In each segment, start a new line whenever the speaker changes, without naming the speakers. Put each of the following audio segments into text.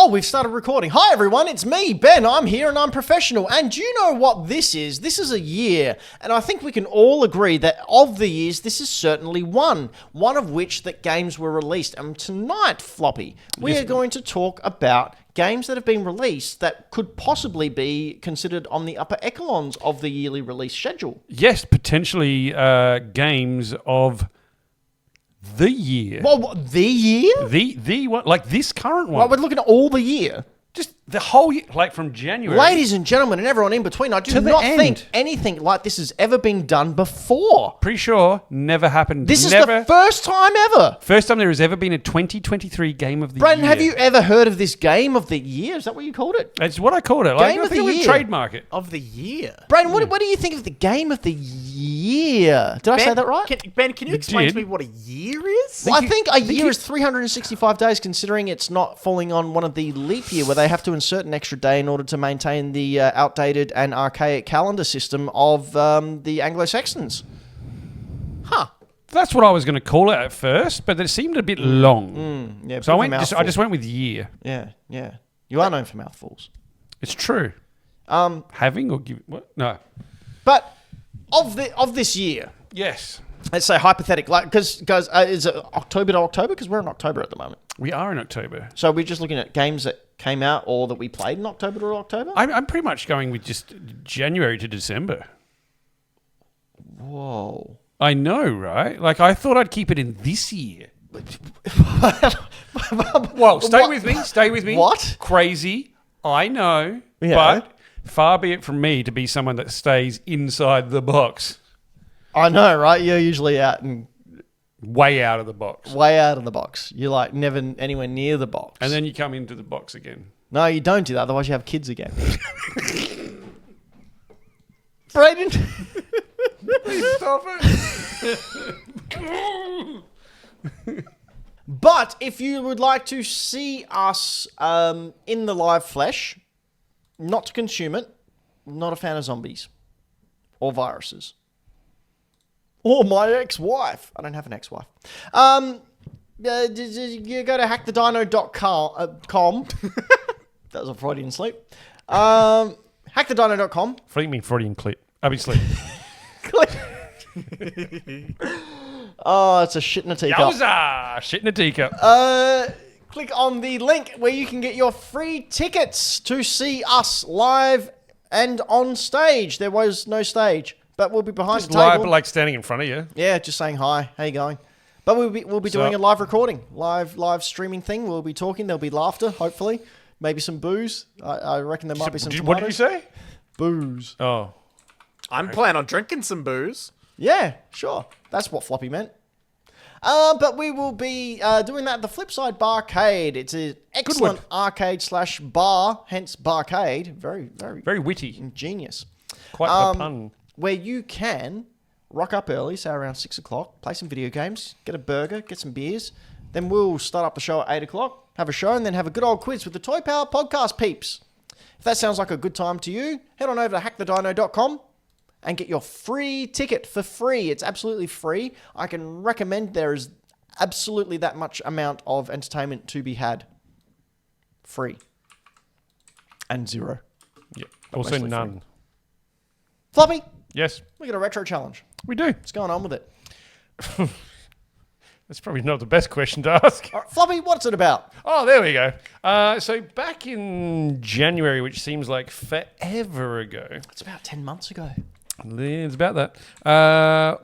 Oh, we've started recording. Hi, everyone. It's me, Ben. I'm here and I'm professional. And do you know what this is? This is a year. And I think we can all agree that of the years, this is certainly one. One of which that games were released. And tonight, Floppy, we are going to talk about games that have been released that could possibly be considered on the upper echelons of the yearly release schedule.
Yes, potentially games of the year.
Well, what, the year?
The one, like this current one.
Well, we're looking at all the year.
Just the whole year, like from January.
Ladies and gentlemen, and everyone in between, I do not think anything like this has ever been done before.
Pretty sure never happened.
This is the first time ever.
First time there has ever been a 2023 Game of the
Braden,
Year.
have you ever heard of this Game of the Year? Is that what you called it?
It's what I called it.
Game of the Year.
Trademark it.
Of the year.
Braden, what do you think of the Game of the Year? Did I say that right?
Ben, can you explain to me what a year is?
Well, I think a year is 365 days, considering it's not falling on one of the leap year where they have to insert an extra day in order to maintain the outdated and archaic calendar system of the Anglo-Saxons.
Huh.
That's what I was going to call it at first, but it seemed a bit long.
Yeah,
So I just went with year.
Yeah. You are known for mouthfuls.
It's true. Having or giving? What? No.
But of this year,
Yes.
let's say hypothetical, like because is it October to October? Because we're in October at the moment.
We are in October.
So we're just looking at games that came out or that we played in October to October?
I'm pretty much going with just January to December.
Whoa.
I know, right? Like, I thought I'd keep it in this year. Well, stay with me.
What?
Crazy. I know.
Yeah.
But far be it from me to be someone that stays inside the box.
I know, right? You're usually out and
Way out of the box.
way out of the box. You're like never anywhere near the box.
And then you come into the box again.
No, you don't do that. Otherwise, you have kids again. Braden.
Please stop it.
But if you would like to see us in the live flesh, not to consume it, not a fan of zombies or viruses. Or my ex-wife. I don't have an ex-wife. You go to hackthedino.com. That was a Freudian slip. Hackthedino.com.
What do you mean Freudian clip? Obviously.
Oh, it's a shit in a teacup.
Yowza! Shit in a teacup.
Click on the link where you can get your free tickets to see us live and on stage. There was no stage, but we'll be behind
Just
the table.
live, but like standing in front of you.
Yeah, just saying hi. How you going? But we'll be doing a live recording, live streaming thing. We'll be talking. There'll be laughter, hopefully. Maybe some booze. I reckon there might be some.
What did you say?
Booze.
Oh.
I'm planning on drinking some booze.
Yeah, sure. That's what Floppy meant. But we will be doing that at the Flipside Barcade. It's an excellent arcade/bar, hence barcade. Very, very,
Very witty.
ingenious.
Quite the pun.
Where you can rock up early, say around 6 o'clock, play some video games, get a burger, get some beers. Then we'll start up the show at 8 o'clock, have a show, and then have a good old quiz with the Toy Power Podcast peeps. If that sounds like a good time to you, head on over to hackthedino.com and get your free ticket for free. It's absolutely free. I can recommend there is absolutely that much amount of entertainment to be had. Free. And zero.
Yeah. Also
mostly
none.
free. Floppy,
Yes,
we got a retro challenge.
we do.
What's going on with it?
That's probably not the best question to ask.
All right, Floppy, what's it about?
Oh, there we go. So back in January, which seems like forever ago.
It's about 10 months ago.
It's about that.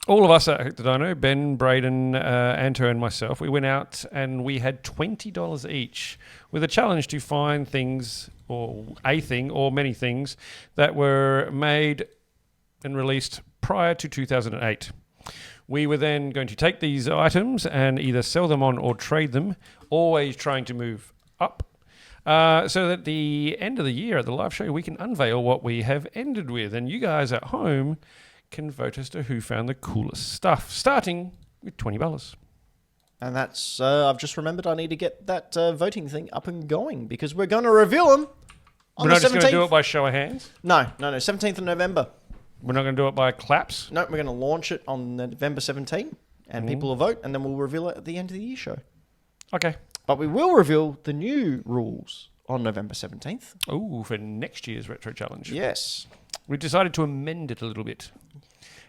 All of us at Hack The Dino, Ben, Braden, Anto and myself, we went out and we had $20 each with a challenge to find things or a thing or many things that were made and released prior to 2008. We were then going to take these items and either sell them on or trade them, always trying to move up. So that at the end of the year at the live show, we can unveil what we have ended with. And you guys at home can vote as to who found the coolest stuff, starting with $20.
And that's, I've just remembered I need to get that voting thing up and going because we're going to reveal them on
We're
the
not just
17th.
going to do it by show of hands?
No, 17th of November.
We're not going to do it by claps?
No, we're going to launch it on November 17th and people will vote and then we'll reveal it at the end of the year show.
Okay.
But we will reveal the new rules on November 17th.
Oh, for next year's Retro Challenge.
Yes.
We decided to amend it a little bit.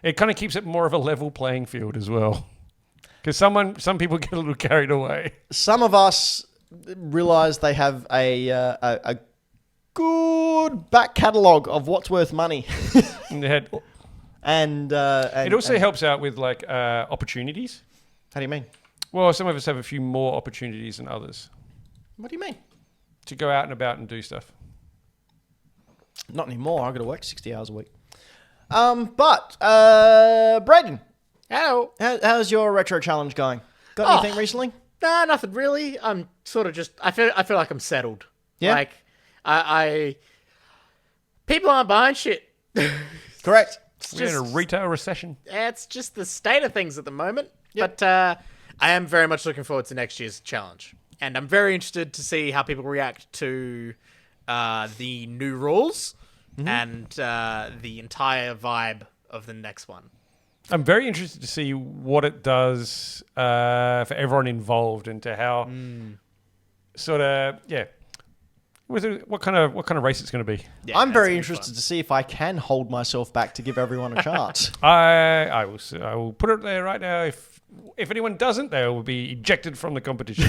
It kind of keeps it more of a level playing field as well. Because some people get a little carried away.
Some of us realise they have a good back catalogue of what's worth money.
And they had,
and
it also helps out with like opportunities.
How do you mean?
Well, some of us have a few more opportunities than others
What do you mean?
to go out and about and do stuff.
Not anymore. I've got to work 60 hours a week. But Braden,
Hello.
how's your retro challenge going? Got anything recently?
Nah, nothing really. I'm sort of just. I feel like I'm settled.
Yeah?
Like I people aren't buying shit.
Correct.
We're in a retail recession.
It's just the state of things at the moment. Yep. But I am very much looking forward to next year's challenge, and I'm very interested to see how people react to the new rules and the entire vibe of the next one.
I'm very interested to see what it does for everyone involved and to how sort of what kind of race it's going to be.
Yeah,
I'm
that's
very
gonna be
interested
fun.
to see if I can hold myself back to give everyone a chance.
I will put it there right now. If anyone doesn't, they will be ejected from the competition.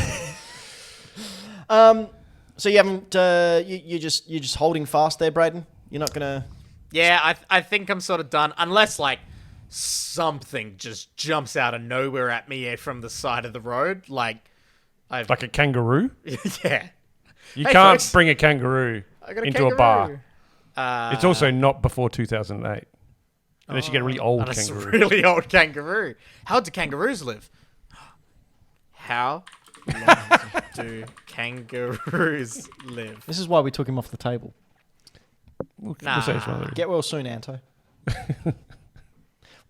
So you haven't you're just holding fast there, Braden? You're not gonna.
Yeah, I think I'm sort of done, unless like something just jumps out of nowhere at me from the side of the road, like
Like a kangaroo?
yeah.
You
Hey,
can't
folks.
bring a kangaroo
I got a
into a bar.
kangaroo.
It's also not before 2008. Unless you get a really old
That's a
kangaroo.
really old kangaroo. How do kangaroos live? How long do kangaroos live?
This is why we took him off the table.
We'll say it's one of those.
Get well soon, Anto.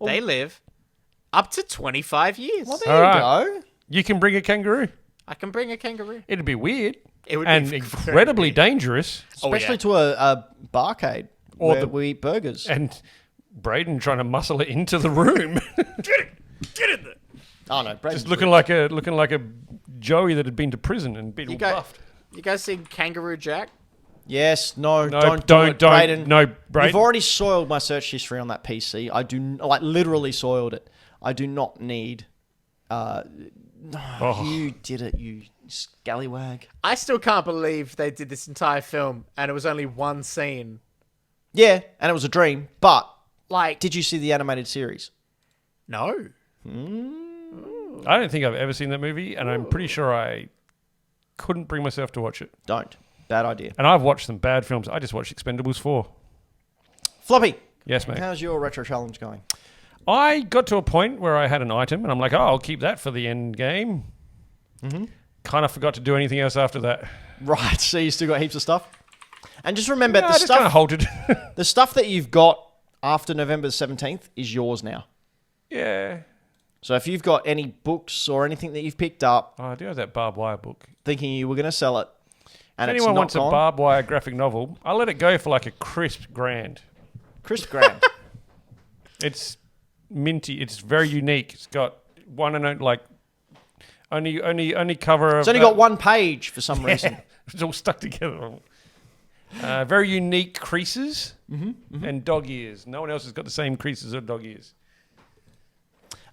They live up to 25 years.
Well, there
All
you
right.
go.
You can bring a kangaroo.
I can bring a kangaroo.
It'd be weird.
It would
and
be
incredibly
very-
dangerous.
Oh,
Especially
yeah.
to a barcade
Or
where
the-
we eat burgers.
And Braden trying to muscle it into the room.
Get in there.
Oh no, Braden's
Just looking like a Joey that had been to prison and been all buffed.
You guys seen Kangaroo Jack?
Yes, no,
No,
don't, Braden.
no, Braden.
You've already soiled my search history on that PC. I do literally soiled it. I do not need. You did it, you scallywag.
I still can't believe they did this entire film and it was only one scene.
Yeah, and it was a dream. But
Like,
did you see the animated series?
no.
I don't think I've ever seen that movie, and I'm pretty sure I couldn't bring myself to watch it.
Don't. Bad idea.
And I've watched some bad films. I just watched Expendables 4.
Floppy,
Yes, mate.
how's your retro challenge going?
I got to a point where I had an item, and I'm like, I'll keep that for the end game. Mm-hmm. Kind of forgot to do anything else after that.
Right, so you still got heaps of stuff. And just remember,
I just kind of halted.
the stuff that you've got after November 17th is yours now.
Yeah.
So if you've got any books or anything that you've picked up,
Oh, I do have that barbed wire book.
thinking you were going to sell it, and
If
it's
anyone
not
wants
gone,
a barbed wire graphic novel, I'll let it go for like a crisp grand.
Chris Graham.
It's minty. It's very unique. It's got one and only cover.
It's only got one page for some reason.
It's all stuck together. Very unique creases and dog ears. No one else has got the same creases or dog ears.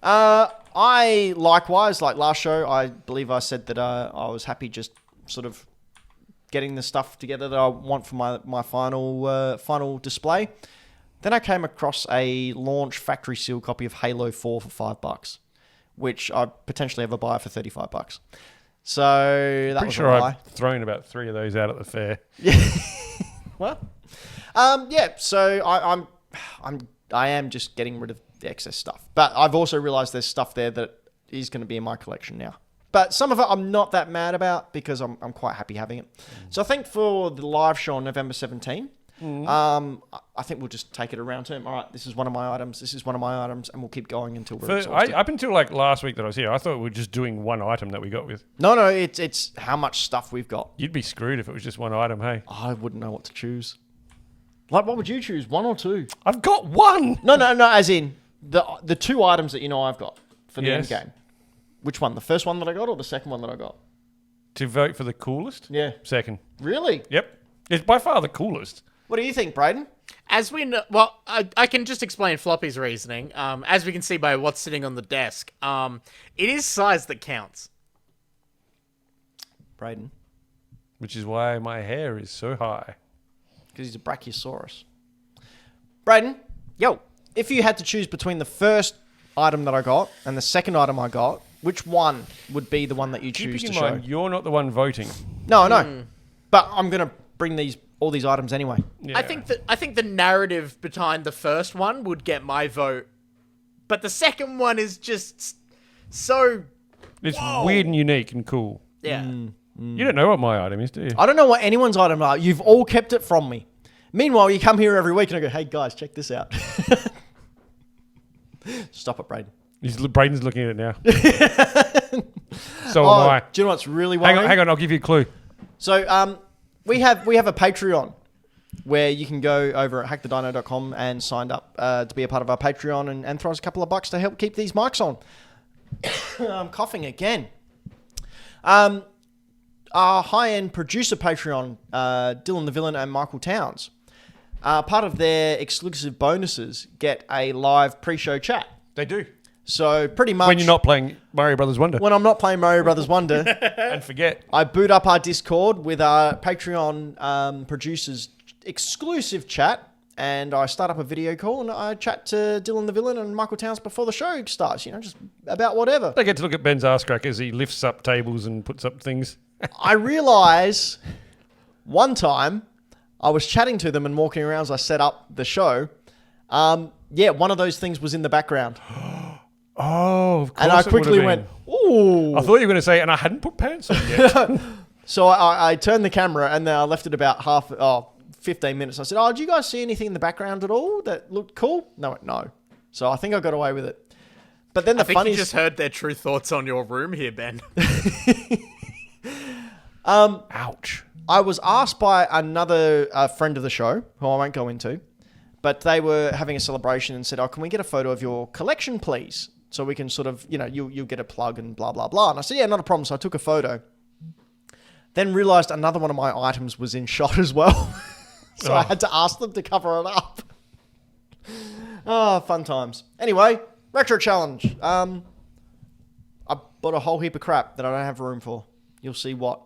I likewise, like last show, I believe I said that I was happy just sort of getting the stuff together that I want for my final display. Then I came across a launch factory seal copy of Halo 4 for $5, which I potentially have a buy for $35. So that
Pretty
was
sure
a lie.
I've thrown about 3 of those out at the fair.
Well, yeah. So I am just getting rid of the excess stuff, but I've also realised there's stuff there that is going to be in my collection now. But some of it I'm not that mad about because I'm quite happy having it. So I think for the live show on November 17, I think we'll just take it around term. All right, this is one of my items. This is one of my items, and we'll keep going until we're exhausted.
Up until like last week that I was here, I thought we were just doing one item that we got with.
No, it's how much stuff we've got.
You'd be screwed if it was just one item, hey?
I wouldn't know what to choose. Like, what would you choose? One or two?
I've got one!
No. As in the two items that you know I've got for the
Yes.
end game. Which one? The first one that I got or the second one that I got?
to vote for the coolest.
Yeah.
Second.
Really?
Yep. It's by far the coolest.
What do you think, Brayden?
As we know, well, I can just explain Floppy's reasoning. As we can see by what's sitting on the desk, it is size that counts.
Brayden.
Which is why my hair is so high.
Because he's a brachiosaurus. Brayden,
Yo,
if you had to choose between the first item that I got and the second item I got, which one would be the one that you choose
Keeping
to
in
show?
mind, you're not the one voting.
No, I know. But I'm going to bring all these items anyway.
Yeah.
I think the narrative behind the first one would get my vote, but the second one is just so.
It's
Whoa.
weird and unique and cool.
Yeah.
You don't know what my item is, do you?
I don't know what anyone's item are. You've all kept it from me. Meanwhile, you come here every week and I go, hey guys, check this out. Stop it, Brayden.
Braden's looking at it now. So am I.
Do you know what's really worrying?
Hang on, I'll give you a clue.
So we have a Patreon where you can go over at hackthedino.com and sign up to be a part of our Patreon and throw us a couple of bucks to help keep these mics on. I'm coughing again. Our high-end producer Patreon, Dylan the Villain and Michael Towns, part of their exclusive bonuses get a live pre-show chat.
They do.
So pretty much
When you're not playing Mario Brothers Wonder.
when I'm not playing Mario Brothers Wonder,
And forget.
I boot up our Discord with our Patreon producers exclusive chat, and I start up a video call and I chat to Dylan the Villain and Michael Towns before the show starts. Just about whatever.
They get to look at Ben's ass crack as he lifts up tables and puts up things.
I realise one time I was chatting to them and walking around as I set up the show. One of those things was in the background.
Oh, of course.
And I
it would
quickly
have
went,
been.
ooh.
I thought you were going to say, and I hadn't put pants on yet.
So I turned the camera and then I left it about 15 minutes. I said, do you guys see anything in the background at all that looked cool? No. So I think I got away with it. But then
I think you just heard their true thoughts on your room here, Ben.
Ouch.
I was asked by another friend of the show, who I won't go into, but they were having a celebration and said, can we get a photo of your collection, please? So we can sort of, you'll get a plug and blah, blah, blah. And I said, yeah, not a problem. So I took a photo. Then realised another one of my items was in shot as well. So I had to ask them to cover it up. Fun times. Anyway, retro challenge. I bought a whole heap of crap that I don't have room for. You'll see what.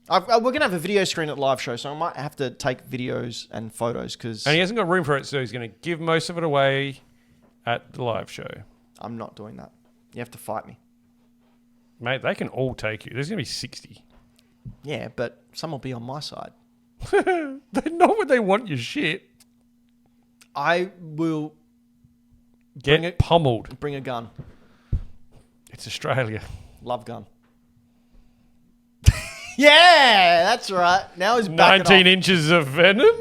We're going to have a video screen at the live show, so I might have to take videos and photos because
And he hasn't got room for it, so he's going to give most of it away at the live show.
I'm not doing that. You have to fight me.
Mate, they can all take you. There's going to be 60.
Yeah, but some will be on my side.
They're not what they want your shit.
I will
Get pummeled.
bring a gun.
It's Australia.
Love gun. Yeah, that's right. Now he's back
19 inches of venom.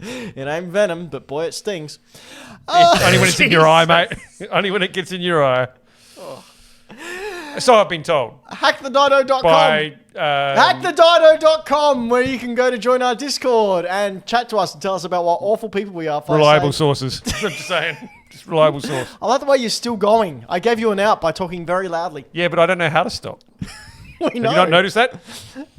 It ain't venom, but boy, it stings.
Only when it's in your eye, mate. Only when it gets in your eye. So I've been told.
HackTheDino.com.
By...
HackTheDino.com, where you can go to join our Discord and chat to us and tell us about what awful people we are.
reliable sources. I'm just saying. Just reliable source.
I like the way you're still going. I gave you an out by talking very loudly.
Yeah, but I don't know how to stop.
We
Have
know.
you not noticed that?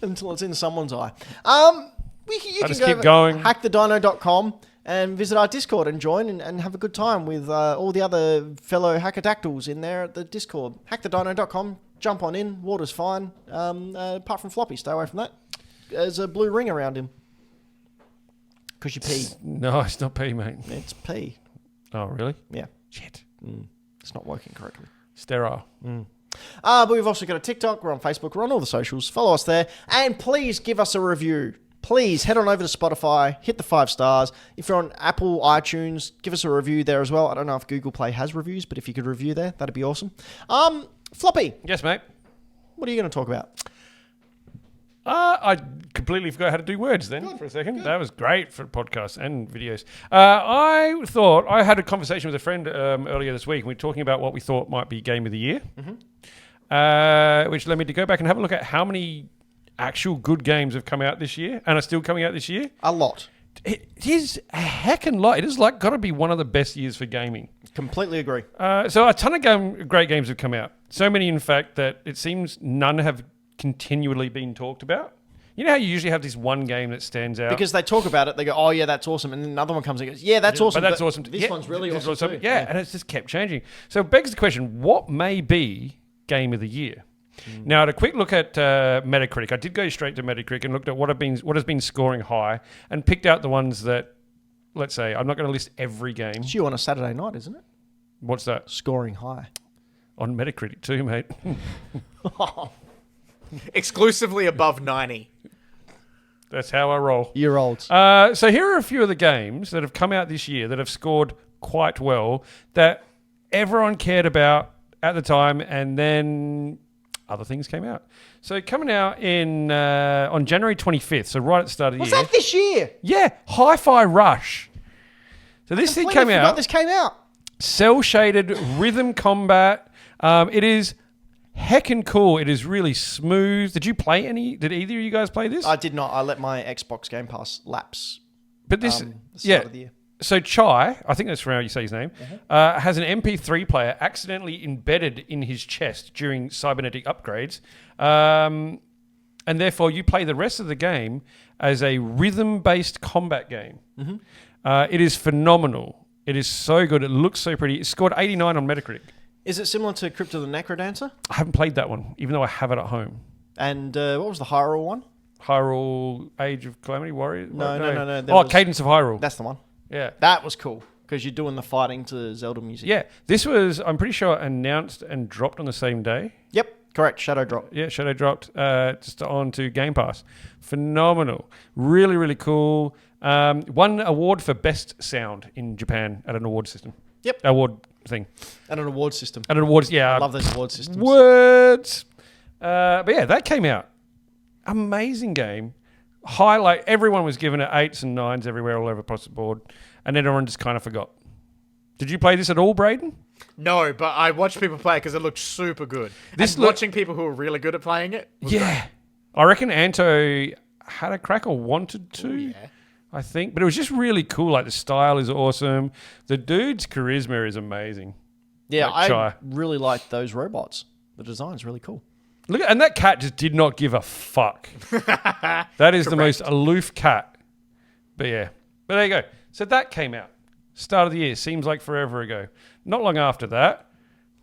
Until it's in someone's eye. You can
just
go
keep
to
going.
HackTheDino.com and visit our Discord and join and have a good time with all the other fellow hackadactyls in there at the Discord. HackTheDino.com. Jump on in. Water's fine. Apart from Floppy, stay away from that. There's a blue ring around him. Because you pee.
No, it's not pee, mate.
It's pee.
Oh, really?
Yeah.
Shit.
It's not working correctly.
Sterile.
But we've also got a TikTok. We're on Facebook. We're on all the socials. Follow us there. And please give us a review. Please head on over to Spotify. Hit the 5 stars. If you're on Apple iTunes, give us a review there as well. I don't know if Google Play has reviews, but if you could review there, that'd be awesome. Floppy,
Yes, mate.
what are you going to talk about?
I completely forgot how to do words then for a second. That was great for podcasts and videos. I thought I had a conversation with a friend earlier this week, and we were talking about what we thought might be Game of the Year, which led me to go back and have a look at how many actual good games have come out this year and are still coming out this year.
A lot.
It is a heckin' lot. It is like got to be one of the best years for gaming.
Completely agree.
So a ton of great games have come out. So many, in fact, that it seems none have continually being talked about. You know how you usually have this one game that stands out?
Because they talk about it, they go, "Oh yeah, that's awesome," and then another one comes and goes, "Yeah, that's awesome."
But that's awesome.
This one's really
this
awesome too.
Yeah, and it's just kept changing. So it begs the question, what may be Game of the Year? Now, I had a quick look at Metacritic. I did go straight to Metacritic and looked at what has been scoring high and picked out the ones that, let's say, I'm not going to list every game.
It's you on a Saturday night, isn't it?
What's that?
Scoring high.
On Metacritic too, mate.
Exclusively above 90.
That's how I roll.
Year olds.
So here are a few of the games that have come out this year that have scored quite well that everyone cared about at the time, and then other things came out. So coming out on January 25th, so right at the start of the
What's
year.
that this year?
Yeah, Hi-Fi Rush. So this thing came out.
This came out.
Cell-shaded rhythm combat. It is heckin' cool. It is really smooth. Did you play any? Did either of you guys play this?
I did not. I let my Xbox Game Pass lapse.
But this,
the start of the year.
So Chai, I think that's how you say his name, has an MP3 player accidentally embedded in his chest during cybernetic upgrades, and therefore you play the rest of the game as a rhythm-based combat game. It is phenomenal. It is so good. It looks so pretty. It scored 89 on Metacritic.
Is it similar to Crypt of the Necrodancer?
I haven't played that one, even though I have it at home.
And what was the Hyrule one?
Hyrule Age of Calamity Warrior?
No.
Oh, Cadence of Hyrule.
That's the one.
Yeah.
That was cool because you're doing the fighting to Zelda music.
Yeah. This was, I'm pretty sure, announced and dropped on the same day.
Yep. Correct. Shadow drop.
Yeah, Shadow dropped just onto Game Pass. Phenomenal. Really, really cool. Won award for best sound in Japan at an award system.
Yep.
Award thing.
And an award system.
At an awards, yeah.
I love those award systems.
Words. But yeah, that came out. Amazing game. Highlight. Everyone was giving it 8s and 9s everywhere, all over across the board. And then everyone just kind of forgot. Did you play this at all, Braden?
No, but I watched people play it because it looked super good. Watching people who were really good at playing it was great.
I reckon Anto had a crack or wanted to.
Ooh, yeah.
I think. But it was just really cool. Like, the style is awesome. The dude's charisma is amazing.
Yeah,
Like Chai.
I really like those robots. The design's really cool.
Look, and that cat just did not give a fuck. That is the most aloof cat. But yeah. But there you go. So that came out. Start of the year. Seems like forever ago. Not long after that,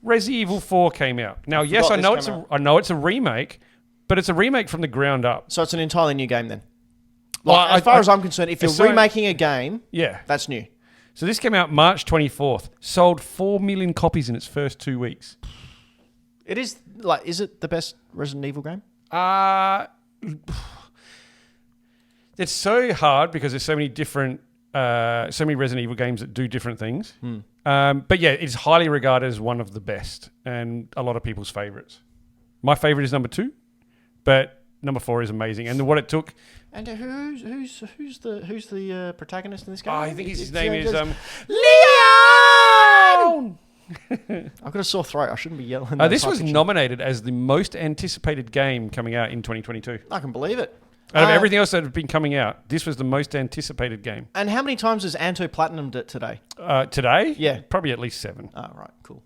Resident Evil 4 came out. Now, yes, I know it's a remake, but it's a remake from the ground up.
So it's an entirely new game then?
Well,
Like, as far as I'm concerned, if you're
so-
remaking a game,
Yeah.
that's new.
So this came out March 24th. Sold 4 million copies in its first 2 weeks.
It is, like, is it the best Resident Evil game?
It's so hard because there's so many different, so many Resident Evil games that do different things. But yeah, it's highly regarded as one of the best and a lot of people's favorites. My favorite is number 2, but number 4 is amazing. And what it took.
And who's the protagonist in this game?
I think his name is
Leon. I've got a sore throat. I shouldn't be yelling.
This was nominated as the most anticipated game coming out in 2022.
I can believe it.
Out of everything else that had been coming out, this was the most anticipated game.
And how many times has Anto platinumed it today?
Today?
Yeah.
Probably at least 7.
Oh, right. Cool.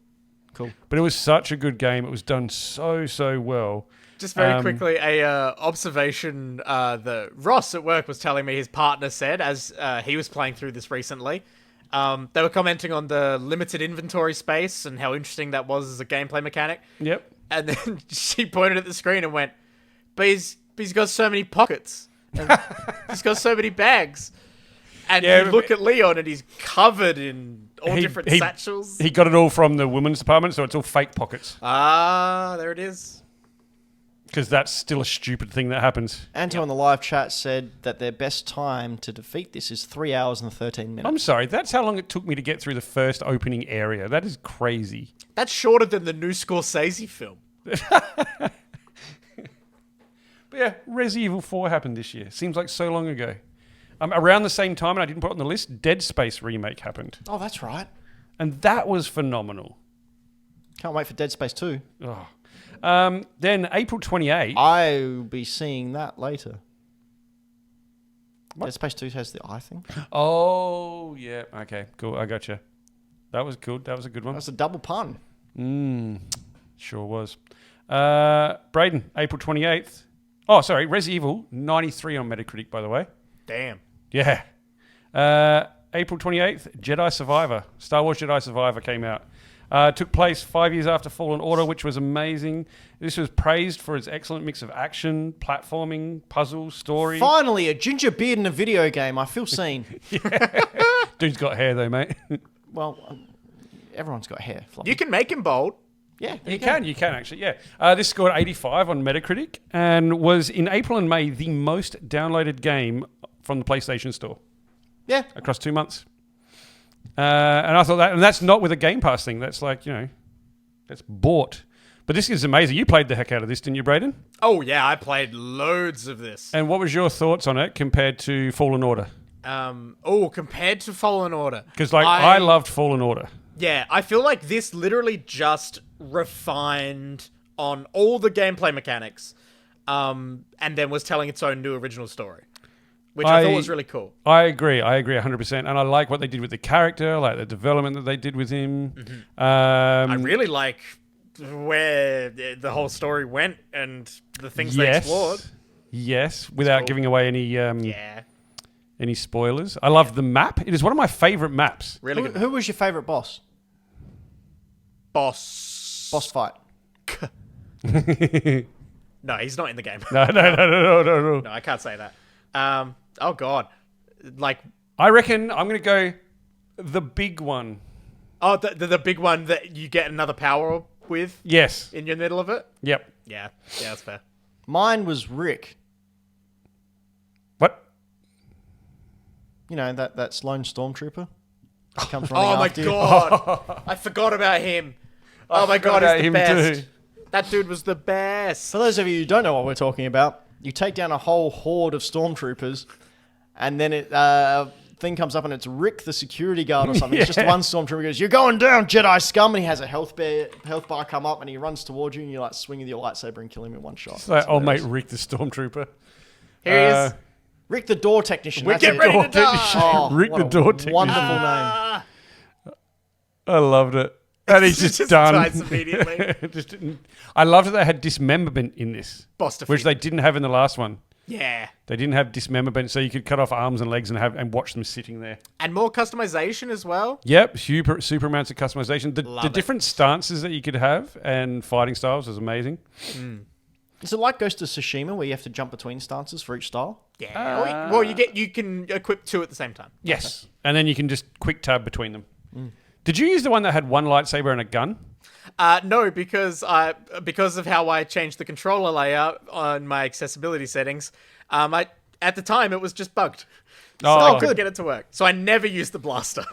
But it was such a good game. It was done so well.
Just very quickly, a observation that Ross at work was telling me his partner said as he was playing through this recently. They were commenting on the limited inventory space and how interesting that was as a gameplay mechanic.
Yep.
And then she pointed at the screen and went, but he's got so many pockets. And he's got so many bags. And you look at Leon and he's covered in all different satchels.
He got it all from the women's department, so it's all fake pockets.
Ah, there it is.
Because that's still a stupid thing that happens.
Anto in the live chat said that their best time to defeat this is 3 hours and 13 minutes.
I'm sorry, that's how long it took me to get through the first opening area. That is crazy.
That's shorter than the new Scorsese film.
But yeah, Resident Evil 4 happened this year. Seems like so long ago. Around the same time, and I didn't put it on the list, Dead Space remake happened.
Oh, that's right.
And that was phenomenal.
Can't wait for Dead Space 2.
Oh. Then April 28th.
I'll be seeing that later. Dead Space 2 has the eye thing.
Oh, yeah. Okay, cool. I got you. That was cool. That was a good one.
That's a double pun.
Sure was. Braden, April 28th. Oh, sorry, Res Evil, 93 on Metacritic, by the way.
Damn.
Yeah. April 28th, Jedi Survivor. Star Wars Jedi Survivor came out. Took place 5 years after Fallen Order, which was amazing. This was praised for its excellent mix of action, platforming, puzzles, story.
Finally, a ginger beard in a video game. I feel seen.
Dude's got hair, though, mate.
Well, everyone's got hair. Floppy.
You can make him bold.
Yeah,
You can actually, yeah. This scored 85 on Metacritic and was in April and May the most downloaded game from the PlayStation Store
Yeah.
across 2 months. And I thought that, and that's not with a Game Pass thing. That's like, that's bought. But this is amazing. You played the heck out of this, didn't you, Braden?
Oh, yeah, I played loads of this.
And what was your thoughts on it compared to Fallen Order?
Compared to Fallen Order.
Because I loved Fallen Order.
Yeah, I feel like this literally just refined on all the gameplay mechanics, and then was telling its own new original story, which I thought was really cool.
I agree 100%. And I like what they did with the character, I like the development that they did with him.
Mm-hmm. I really like where the whole story went and the things they explored.
Yes, without
cool.
giving away any
Yeah,
any spoilers. I love the map. It is one of my favorite maps.
really good.
Who was your favorite boss?
Boss
Fight.
No, he's not in the game.
No.
No, I can't say that. Oh god, like
I reckon I'm going to go the big one.
oh the big one that you get another power with
Yes.
in the middle of it.
Yep.
Yeah, that's fair.
Mine was Rick.
What?
You know, that lone stormtrooper. He comes running
Oh my
after you.
god, I forgot about him. Oh my god,
about
he's the
him
best.
too.
That dude was the best.
For those of you who don't know what we're talking about, you take down a whole horde of stormtroopers, and then thing comes up and it's Rick, the security guard or something. It's just one stormtrooper goes, "You're going down, Jedi scum!" And he has a health bar come up, and he runs towards you, and you like swing with your lightsaber and kill him in one shot.
It's like old mate Rick the Stormtrooper.
Here he is.
Rick the door technician.
We're
That's
getting
it.
ready to die.
Oh,
Rick
what
the
a
door technician.
Wonderful name.
Ah.
I loved it. And he's just done.
dies immediately.
I loved that they had dismemberment in this,
Boss defeat.
which they didn't have in the last one.
Yeah.
They didn't have dismemberment, so you could cut off arms and legs and watch them sitting there.
And more customization as well.
Yep, super amounts of customization. The
Love it.
different stances that you could have and fighting styles was amazing.
Is it like Ghost of Tsushima where you have to jump between stances for each style?
Yeah. Well, you can equip two at the same time.
Yes, and then you can just quick tab between them. Did you use the one that had one lightsaber and a gun?
No, because of how I changed the controller layout on my accessibility settings. At the time it was just bugged, so I couldn't get it to work. So I never used the blaster.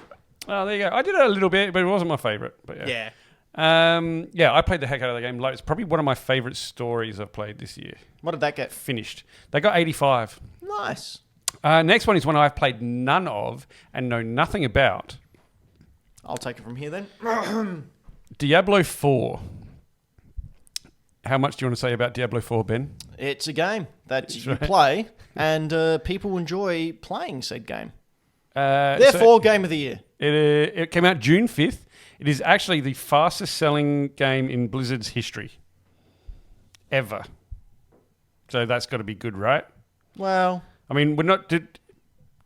Oh, there you go. I did it a little bit, but it wasn't my favorite. But yeah. I played the heck out of the game. Like, it's probably one of my favorite stories I've played this year.
What did that get?
Finished. They got 85.
Nice.
Next one is one I've played none of and know nothing about.
I'll take it from here then.
Diablo 4. How much do you want to say about Diablo 4, Ben?
It's a game that you play, and people enjoy playing said game. Therefore, Game of the Year.
It came out June 5th. It is actually the fastest selling game in Blizzard's history. Ever. So that's got to be good, right?
Well,
I mean, we're not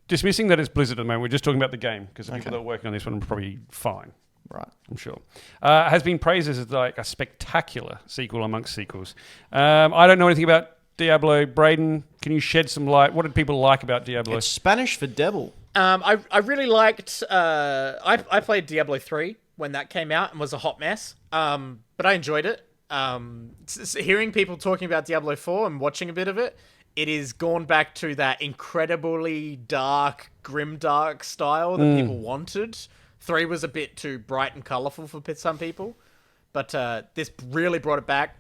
dismissing that it's Blizzard at the moment. We're just talking about the game because the people that are working on this one are probably fine.
right.
I'm sure. Has been praised as like a spectacular sequel amongst sequels. I don't know anything about Diablo. Braden, can you shed some light? What did people like about Diablo?
It's Spanish for devil.
I really liked. I played Diablo 3 when that came out and was a hot mess. But I enjoyed it. Hearing people talking about Diablo 4 and watching a bit of it, it is gone back to that incredibly dark, grimdark style that people wanted. 3 was a bit too bright and colourful for some people, but this really brought it back.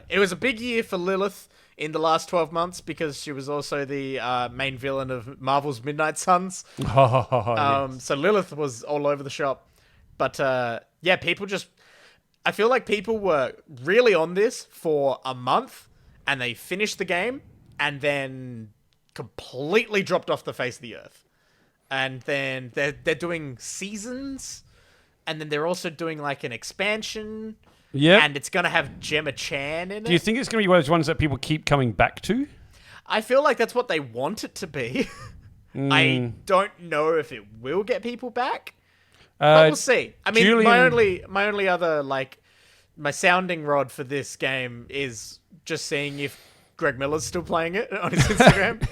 It was a big year for Lilith in the last 12 months because she was also the main villain of Marvel's Midnight Suns.
Yes.
So Lilith was all over the shop. But people just... I feel like people were really on this for a month and they finished the game and then completely dropped off the face of the earth. And then they're doing seasons, and then they're also doing like an expansion.
Yep.
And it's going to have Gemma Chan in it.
Do you think it's going to be one of those ones that people keep coming back to?
I feel like that's what they want it to be. I don't know if it will get people back. But we'll see. I mean, my only other, like, my sounding rod for this game is just seeing if Greg Miller's still playing it on his Instagram.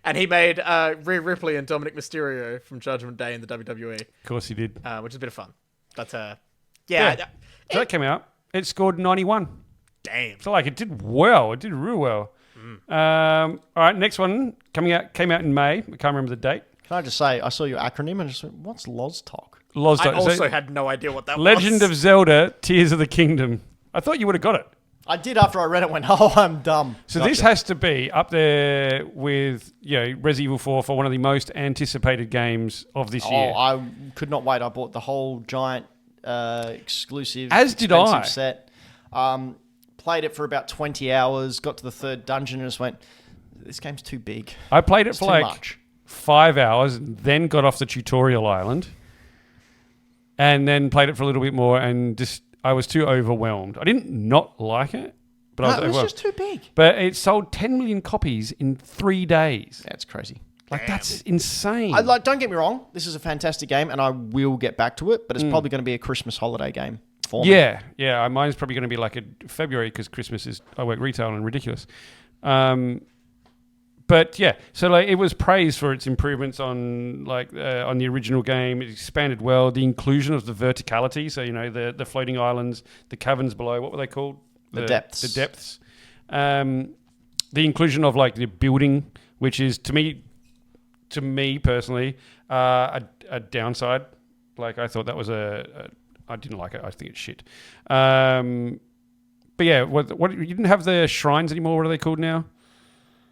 And he made Rhea Ripley and Dominic Mysterio from Judgment Day in the WWE.
Of course he did.
Which is a bit of fun. But,
So that came out. It scored 91.
Damn.
So, like, it did well. It did real well. All right, next one came out in May. I can't remember the date.
Can I just say, I saw your acronym and I just went, what's Loztalk?
I also had no idea what that
Legend
was.
of Zelda, Tears of the Kingdom. I thought you would have got it.
I did after I read it, went, oh, I'm dumb.
So this has to be up there with, Resident Evil 4 for one of the most anticipated games of this year.
Oh, I could not wait. I bought the whole giant exclusive
As did I.
set. Played it for about 20 hours, got to the third dungeon and just went, this game's too big.
I played it
It's
for
too
like
much.
5 hours, then got off the tutorial island, and then played it for a little bit more, and just I was too overwhelmed. I didn't not like it, but I was
No, it was
overwhelmed.
just too big.
But it sold 10 million copies in 3 days.
That's crazy.
Like, that's insane.
Don't get me wrong, this is a fantastic game and I will get back to it, but it's probably going to be a Christmas holiday game for me.
Yeah. Mine's probably going to be like a February because Christmas is, I work retail and ridiculous. But yeah, so like it was praised for its improvements on on the original game. It expanded well. The inclusion of the verticality, so the floating islands, the caverns below. What were they called?
The depths.
The depths. The inclusion of like the building, which is to me personally, a downside. Like I thought that was I didn't like it. I think it's shit. But yeah, what you didn't have the shrines anymore. What are they called now?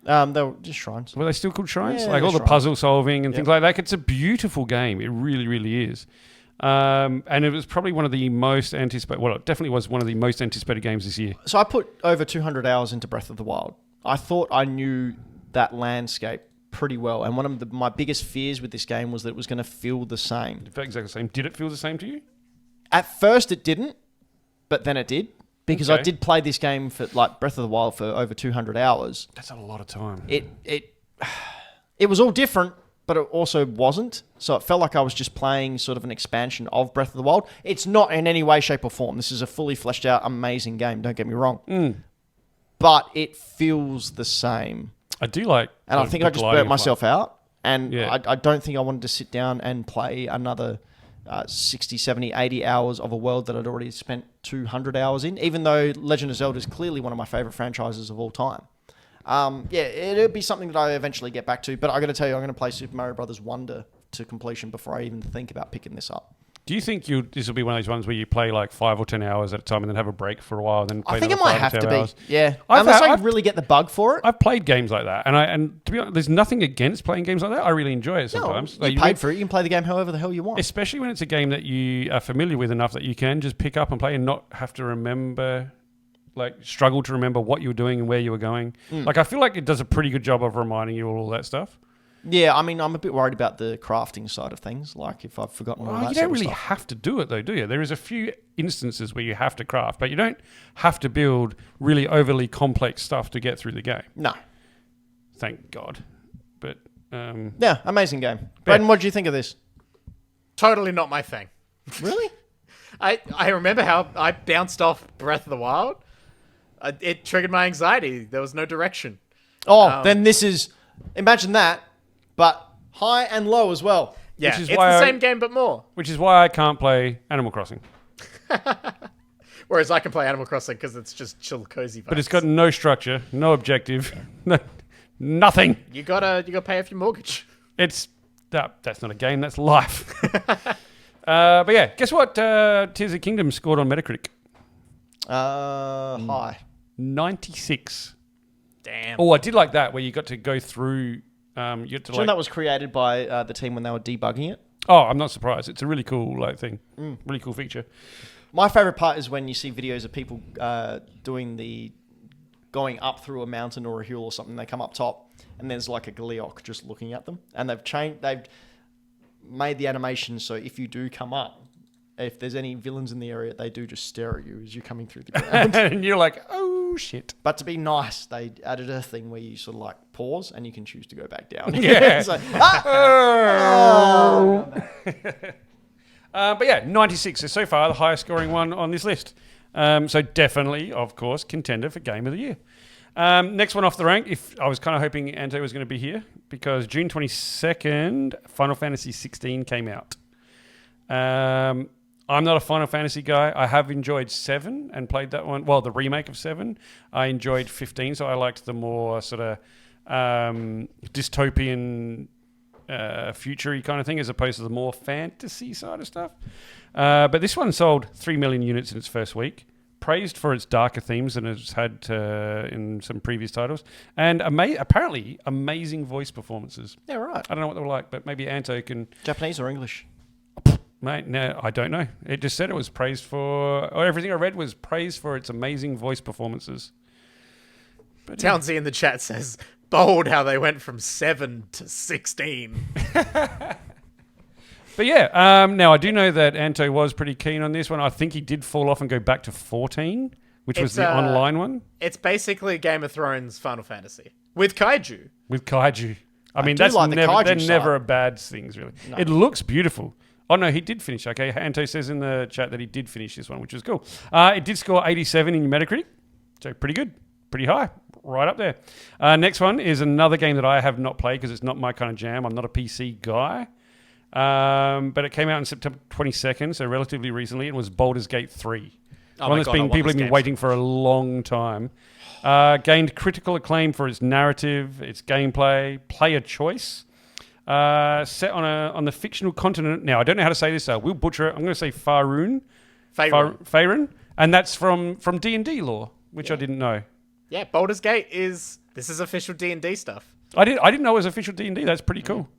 They were just shrines.
Were they still called shrines?
Yeah,
like all the
shrines.
puzzle solving and things like that. It's a beautiful game. It really, really is. And it was probably one of the most anticipated. Well, it definitely was one of the most anticipated games this year.
So I put over 200 hours into Breath of the Wild. I thought I knew that landscape pretty well. And one of my biggest fears with this game was that it was going to feel the same.
It felt exactly the same. Did it feel the same to you?
At first it didn't, but then it did. Because
Okay.
I did play this game for like Breath of the Wild for over 200 hours.
That's a lot of time.
It was all different, but it also wasn't. So it felt like I was just playing sort of an expansion of Breath of the Wild. It's not in any way, shape, or form. This is a fully fleshed out, amazing game. Don't get me wrong. But it feels the same.
I do like.
And I think I just burnt myself out. And
Yeah.
I don't think I wanted to sit down and play another 60, 70, 80 hours of a world that I'd already spent 200 hours in, even though Legend of Zelda is clearly one of my favorite franchises of all time. It'll be something that I eventually get back to, but I got to tell you, I'm going to play Super Mario Brothers Wonder to completion before I even think about picking this up.
Do you think this will be one of those ones where you play like 5 or 10 hours at a time and then have a break for a while and then play
I think it
another
might
5 or
have
10
to
hours?
be. Yeah.
I've
Unless
had-
I
I've-
really get the bug for it.
I've played games like that, and to be honest, there's nothing against playing games like that. I really enjoy it sometimes.
You paid for it. You can play the game however the hell you want.
Especially when it's a game that you are familiar with enough that you can just pick up and play and not have to remember, struggle to remember what you were doing and where you were going. Like, I feel like it does a pretty good job of reminding you all that stuff.
Yeah, I mean, I'm a bit worried about the crafting side of things. Like, if I've forgotten all that
You
sort
don't
of
really
stuff.
have to do it, though, do you? There is a few instances where you have to craft, but you don't have to build really overly complex stuff to get through the game.
No.
Thank God. But,
Yeah, amazing game. Braden, what did you think of this?
Totally not my thing.
Really?
I remember how I bounced off Breath of the Wild. It triggered my anxiety. There was no direction.
Oh, then this is... Imagine that, but high and low as well.
Yeah,
Which is
it's
why
the
I-
same game but more.
which is why I can't play Animal Crossing.
Whereas I can play Animal Crossing because it's just chill, cozy vibes.
But it's got no structure, no objective, nothing.
You gotta pay off your mortgage.
That's not a game, that's life. But yeah, guess what? Tears of the Kingdom scored on Metacritic.
High.
96.
Damn.
Oh, I did like that where you got to go through. You had to
Do you know that was created by the team when they were debugging it?
Oh, I'm not surprised. It's a really cool thing. Really cool feature.
My favorite part is when you see videos of people going up through a mountain or a hill or something. They come up top and there's like a Gleeok just looking at them, and they've made the animation so if you do come up, if there's any villains in the area, they do just stare at you as you're coming through the ground.
And you're like, oh shit.
But to be nice, they added a thing where you sort of like pause and you can choose to go back down.
Yeah.
So, oh.
But yeah, 96 is so far the highest scoring one on this list. So definitely, of course, contender for Game of the Year. Next one off the rank, if I was kind of hoping Anto was going to be here, because June 22nd, Final Fantasy 16 came out. I'm not a Final Fantasy guy. I have enjoyed 7 and played that one. Well, the remake of 7. I enjoyed 15, so I liked the more sort of dystopian future-y kind of thing, as opposed to the more fantasy side of stuff. But this one sold 3 million units in its first week. Praised for its darker themes than it's had in some previous titles, and apparently amazing voice performances.
Yeah, right.
I don't know what they were like, but maybe Anto can...
Japanese or English?
Mate, no, I don't know. It just said it was praised for... Or everything I read was praised for its amazing voice performances. But,
Townsy in the chat says, bold how they went from 7 to 16.
But yeah, now I do know that Anto was pretty keen on this one. I think he did fall off and go back to 14, which was the online one.
It's basically Game of Thrones Final Fantasy with kaiju.
With kaiju. I mean,
do
that's
like the
never,
kaiju
they're
side.
never a bad things, really.
No.
It looks beautiful. Oh, no, he did finish. Okay, Anto says in the chat that he did finish this one, which was cool. It did score 87 in Metacritic, so pretty good, pretty high, right up there. Next one is another game that I have not played because it's not my kind of jam. I'm not a PC guy. But it came out on September 22nd, so relatively recently. It was Baldur's Gate 3.
Oh
One
my
that's
God,
been
I want
people
this
have been
game.
waiting for a long time. Gained critical acclaim for its narrative, its gameplay, player choice. Set on the fictional continent. Now I don't know how to say this. We'll butcher it. I'm going to say Faerun. Faerun, and that's from D&D lore, which I didn't know.
Yeah, Baldur's Gate is official D&D stuff.
I didn't know it was official D&D. That's pretty cool.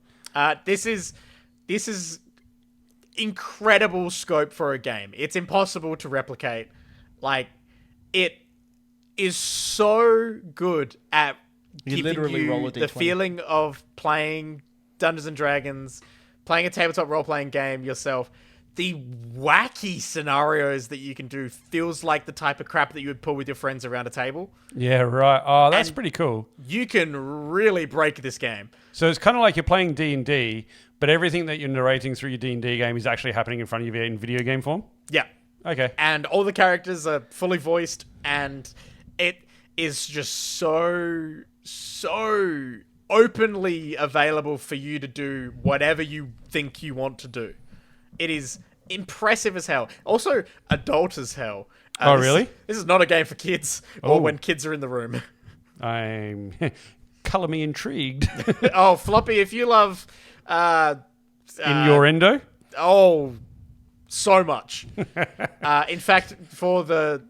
This is incredible scope for a game. It's impossible to replicate. Like, it is so good at
You
giving
literally roll a
you the
D20.
feeling of playing Dungeons and Dragons, playing a tabletop role-playing game yourself. The wacky scenarios that you can do feels like the type of crap that you would pull with your friends around a table.
Yeah, right. Oh, that's
And-
pretty cool.
You can really break this game.
So it's kind of like you're playing D&D, but everything that you're narrating through your D&D game is actually happening in front of you in video game form?
Yeah.
Okay.
And all the characters are fully voiced, and it is just so openly available for you to do whatever you think you want to do. It is impressive as hell. Also, adult as hell.
Oh, really?
This is not a game for kids,
Oh.
or when kids are in the room.
I'm... Colour me intrigued.
Oh, Floppy, if you love...
Innuendo?
Oh, so much. In fact, for the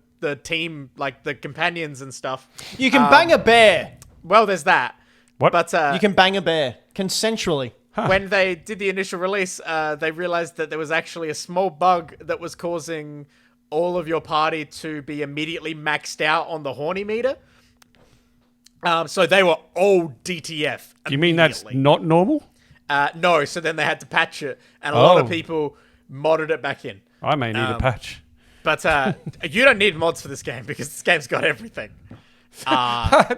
team, like the companions and stuff.
You can bang a bear.
Well, there's that.
What?
But
You can bang a bear consensually.
when they did the initial release, they realized that there was actually a small bug that was causing all of your party to be immediately maxed out on the horny meter. So they were all DTF.
You mean that's
immediately.
not normal?
No, so then they had to patch it, and a lot of
Oh.
people modded it back in.
I may need a patch.
But you don't need mods for this game because this game's got everything.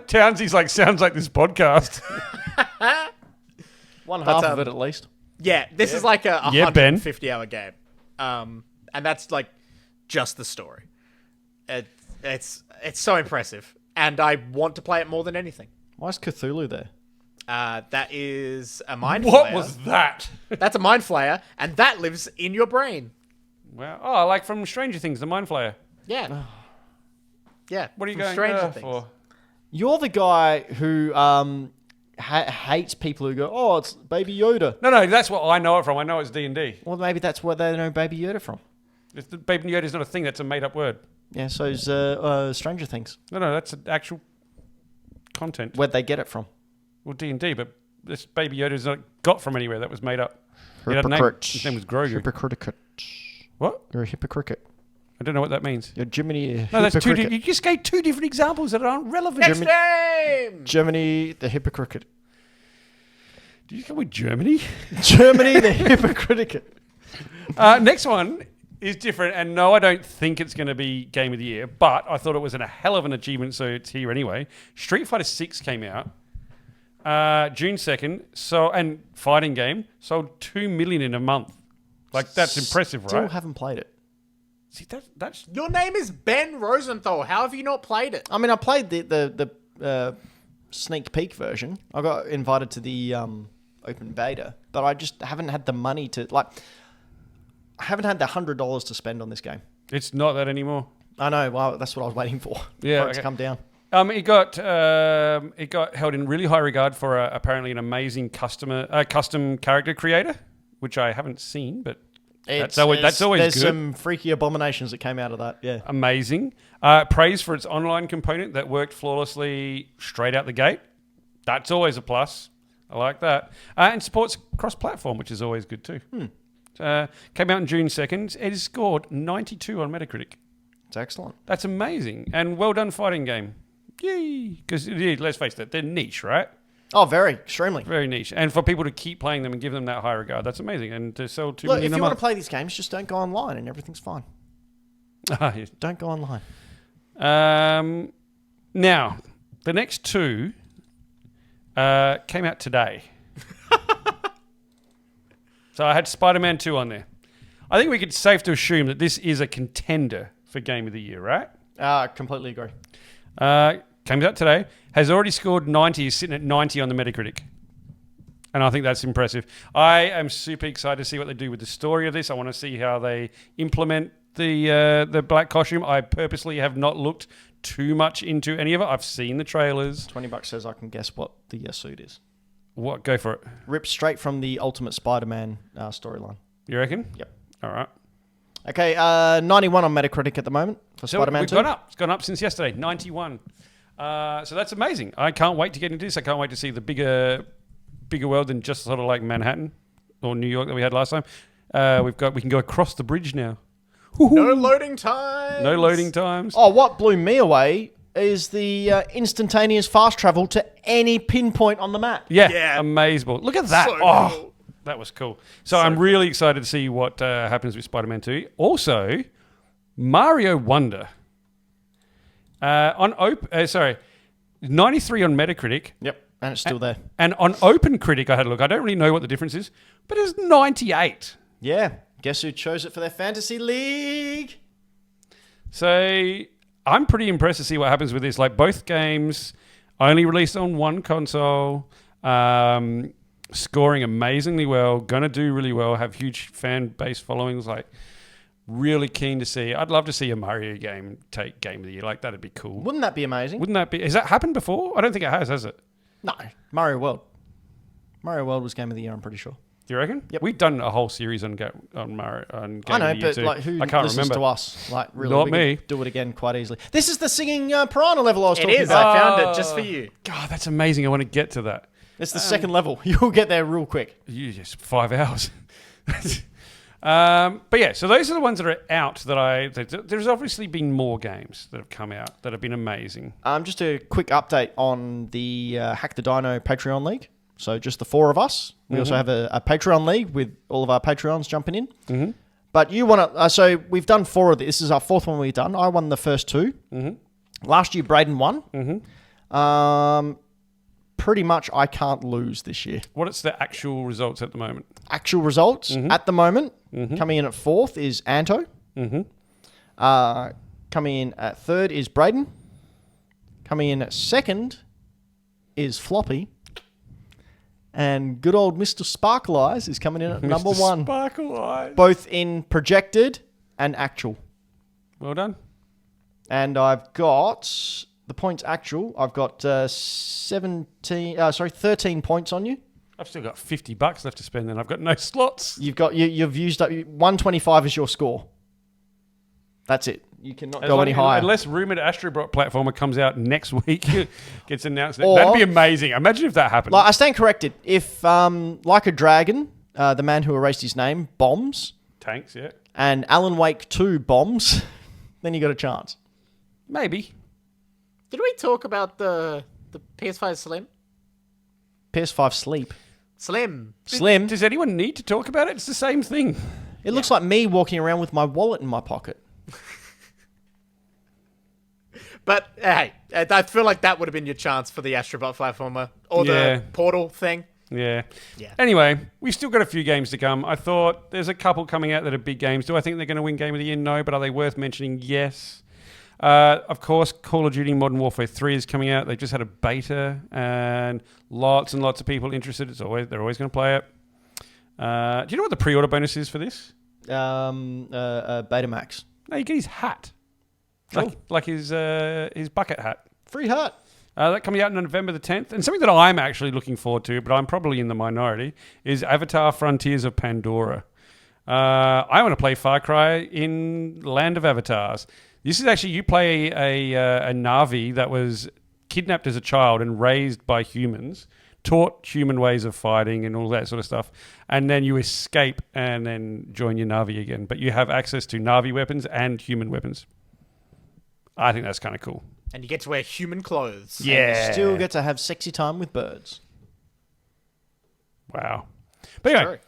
Townsy's like, sounds like this podcast.
One half
um,
of it at least.
Yeah, this is like a
Yeah, Ben.
150-hour game. And that's like just the story. It's so impressive. And I want to play it more than anything.
Why is Cthulhu there?
That is a mind
What
flayer.
was that?
That's a mind flayer, and that lives in your brain.
Wow. Oh, like from Stranger Things, the Mind Flayer.
Yeah. Yeah.
What are you
from
going
Stranger
there
Things.
for?
You're the guy who hates people who go, oh, it's Baby Yoda.
No, that's what I know it from. I know it's D&D.
Well, maybe that's where they know Baby Yoda from.
It's the Baby Yoda is not a thing. That's a made-up word.
Yeah, so's Stranger Things.
No, that's an actual content.
Where'd they get it from?
Well, D&D, but this Baby Yoda is not got from anywhere. That was made up. He had a name.
Hypocrite.
His name was Grogu.
Hypocrite.
What?
You're a hypocrite.
I don't know what that means.
You're Jiminy.
No, that's two.
hypocrite.
You just gave two different examples that aren't relevant.
Next name!
Germany, the hypocrite.
Did you go with Germany?
Germany, the hypocrite.
Next one is different. And no, I don't think it's going to be Game of the Year, but I thought it was a hell of an achievement, so it's here anyway. Street Fighter 6 came out June 2nd, and fighting game sold 2 million in a month. Like, that's impressive, right?
Still haven't played it.
See, that's
Your name is Ben Rosenthal. How have you not played it?
I mean, I played the sneak peek version. I got invited to the open beta, but I just haven't had the money to I haven't had the $100 to spend on this game.
it's not that anymore.
I know. Well, that's what I was waiting for.
Yeah,
for it to come down.
It got held in really high regard for apparently an amazing custom character creator, which I haven't seen, but that's always
There's
good.
some freaky abominations that came out of that. Yeah.
Amazing. Praise for its online component that worked flawlessly straight out the gate. That's always a plus. I like that. And supports cross-platform, which is always good too. Came out on June 2nd. It has scored 92 on Metacritic.
It's excellent.
That's amazing. And well done fighting game. Yay. Because, let's face it, they're niche, right?
Oh, very. Extremely.
Very niche. And for people to keep playing them and give them that high regard, that's amazing. And to sell 2
Look,
million
if
a
you want to
month.
play these games, just don't go online and everything's fine.
Yeah.
Don't go online.
Now, the next two came out today. So I had Spider-Man 2 on there. I think we could safe to assume that this is a contender for Game of the Year, right?
Completely agree.
Comes out today. Has already scored 90. Is sitting at 90 on the Metacritic. And I think that's impressive. I am super excited to see what they do with the story of this. I want to see how they implement the black costume. I purposely have not looked too much into any of it. I've seen the trailers.
$20 says I can guess what the suit is.
What? Go for it.
Ripped straight from the Ultimate Spider-Man storyline.
You reckon?
Yep.
All right.
Okay, 91 on Metacritic at the moment for
So
Spider-Man
we've
2.
gone up. It's gone up since yesterday. 91. So that's amazing. I can't wait to get into this. I can't wait to see the bigger world than just sort of like Manhattan or New York that we had last time. We can go across the bridge now.
No loading time.
No loading times.
Oh, what blew me away is the instantaneous fast travel to any pinpoint on the map.
Yeah. Amazing. Look at that.
So
Oh,
cool.
that was cool. So I'm really excited to see what happens with Spider-Man 2. Also, Mario Wonder. 93 on Metacritic.
Yep, and it's still there.
And on OpenCritic, I had a look. I don't really know what the difference is, but it's 98.
Yeah, guess who chose it for their fantasy league?
So I'm pretty impressed to see what happens with this. Like, both games only released on one console, scoring amazingly well, gonna do really well, have huge fan base followings. Like, really keen to see. I'd love to see a Mario game take Game of the Year. Like, that'd be cool.
Wouldn't that be amazing?
Wouldn't that be? Has that happened before? I don't think it has it?
No, Mario World. Mario World was Game of the Year, I'm pretty sure.
Do you reckon?
Yep.
We've done a whole series on Mario on Game
I know,
of the Year
but
too.
like, who
I can't
listens
remember.
to us? Like, really,
Not
we
me.
could do it again quite easily. This is the singing piranha level I was
It
talking
is.
about.
I found it just for you.
God, that's amazing. I want to get to that.
It's the second level. You'll get there real quick.
You just 5 hours. But yeah, so those are the ones that are out there's obviously been more games that have come out that have been amazing.
Just a quick update on the Hack the Dino Patreon League. So just the four of us. We also have a Patreon League with all of our Patreons jumping in. Mm-hmm. But you want to... so we've done four of these. This is our fourth one we've done. I won the first two. Mm-hmm. Last year, Braden won. Mm-hmm. Pretty much I can't lose this year.
What's the actual results at the moment?
Actual results at the moment, coming in at fourth is Anto. Coming in at third is Braden. Coming in at second is Floppy. And good old Mr. Sparkle Eyes is coming in at number one.
Sparkle Eyes.
Both in projected and actual.
Well done.
And I've got the points actual. I've got 13 points on you.
I've still got $50 left to spend, and I've got no slots.
You've used up 125 is your score. That's it. You cannot go any higher.
Unless Rumored Astrobot platformer comes out next week, gets announced.
Or-
That'd be amazing. Imagine if that happened.
Like, I stand corrected. If Like a Dragon, the man who erased his name, bombs,
Tanks, yeah.
and Alan Wake 2 bombs, then you got a chance.
Maybe.
Did we talk about the PS5 Slim?
PS5 Sleep.
Slim.
Slim.
Does anyone need to talk about it? It's the same thing.
It looks like me walking around with my wallet in my pocket.
But hey, I feel like that would have been your chance for the Astrobot platformer or the Portal thing.
Yeah.
Yeah.
Anyway, we've still got a few games to come. I thought there's a couple coming out that are big games. Do I think they're going to win Game of the Year? No. But are they worth mentioning? Yes. Of course, Call of Duty Modern Warfare 3 is coming out. They just had a beta and lots of people interested. They're always going to play it. Do you know what the pre-order bonus is for this?
Betamax.
No, you get his hat.
Cool.
Like his bucket hat.
Free hat.
That coming out on November the 10th. And something that I'm actually looking forward to, but I'm probably in the minority, is Avatar Frontiers of Pandora. I want to play Far Cry in Land of Avatars. This is actually, you play a Na'vi that was kidnapped as a child and raised by humans, taught human ways of fighting and all that sort of stuff. And then you escape and then join your Na'vi again. But you have access to Na'vi weapons and human weapons. I think that's kind of cool.
And you get to wear human clothes.
Yeah.
And you still get to have sexy time with birds.
Wow. But anyway,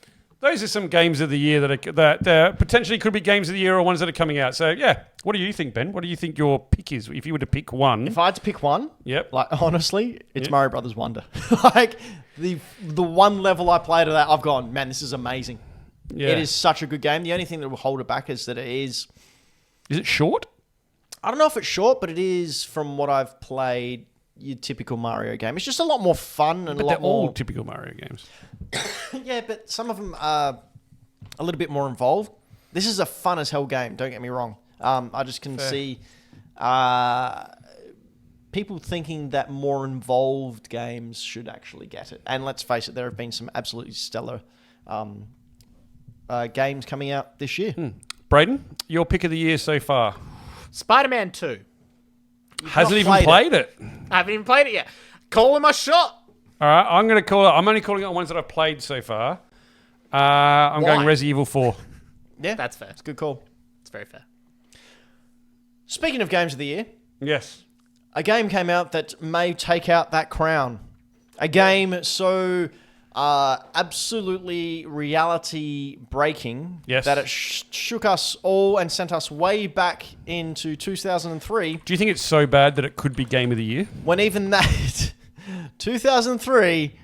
those are some games of the year that potentially could be games of the year or ones that are coming out. So, yeah. What do you think, Ben? What do you think your pick is? If you were to pick one.
If I had to pick one,
Yep.
like honestly, it's Mario Brothers Wonder. Like the one level I played of that, I've gone, man, this is amazing.
Yeah.
It is such a good game. The only thing that will hold it back is that it is...
Is it short?
I don't know if it's short, but it is, from what I've played, your typical Mario game. It's just a lot more fun and
But
a
they're
lot more...
all typical Mario games.
Yeah, but some of them are a little bit more involved. This is a fun as hell game, don't get me wrong. I just can see people thinking that more involved games should actually get it. And let's face it, there have been some absolutely stellar games coming out this year.
Braden, your pick of the year so far?
Spider-Man 2.
Hasn't even
played
played it.
I haven't even played it yet. Calling my shot.
All right, I'm going to call it. I'm only calling it on ones that I've played so far. I'm
Why?
going Resident Evil 4.
Yeah,
That's fair.
it's a good call.
It's very fair.
Speaking of games of the year,
Yes.
a game came out that may take out that crown. A game so absolutely reality breaking
Yes.
that it shook us all and sent us way back into 2003,
Do you think it's so bad that it could be Game of the Year?
when even that 2003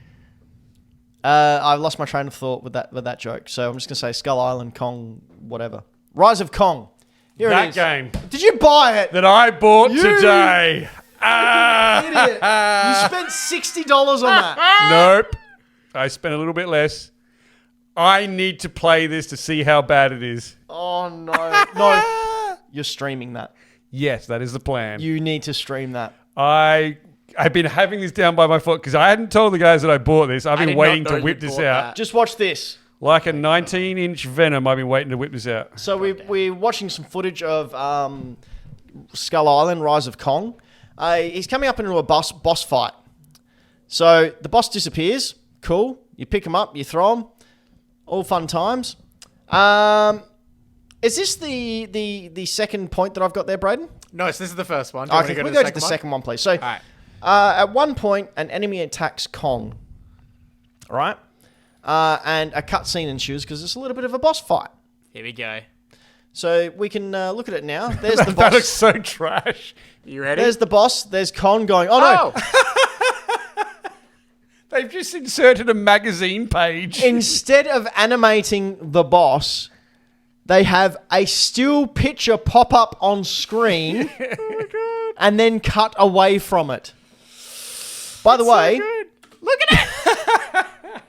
I lost my train of thought with that joke, so I'm just gonna say Skull Island, Kong, whatever. Rise of Kong. Here it
That
is.
game
Did you buy it?
that I bought
You-
today.
Idiot. You spent $60 on that.
Nope. I spent a little bit less. I need to play this to see how bad it is.
Oh no. No. You're streaming that.
Yes, that is the plan.
You need to stream that.
I've been having this down by my foot because I hadn't told the guys that I bought this. I've
I
been
did
waiting
not
to
know
whip
you
this
bought
out.
that.
Just watch this.
Like a 19-inch Venom, I've been waiting to whip this out.
So we're watching some footage of Skull Island, Rise of Kong. He's coming up into a boss fight. So the boss disappears. Cool. You pick him up, you throw him. All fun times. Is this the second point that I've got there, Braden?
No, so this is the first one. Do you
Okay,
want
can we
to
go to the second one, please? So,
All right.
at one point, an enemy attacks Kong. All right? And a cutscene ensues because it's a little bit of a boss fight.
Here we go.
So we can look at it now. There's the
That
boss.
looks so trash.
You ready?
There's the boss. There's Kong going, oh no.
They've just inserted a magazine page.
Instead of animating the boss, they have a still picture pop up on screen and then cut away from it. By the way,
Good. Look at it.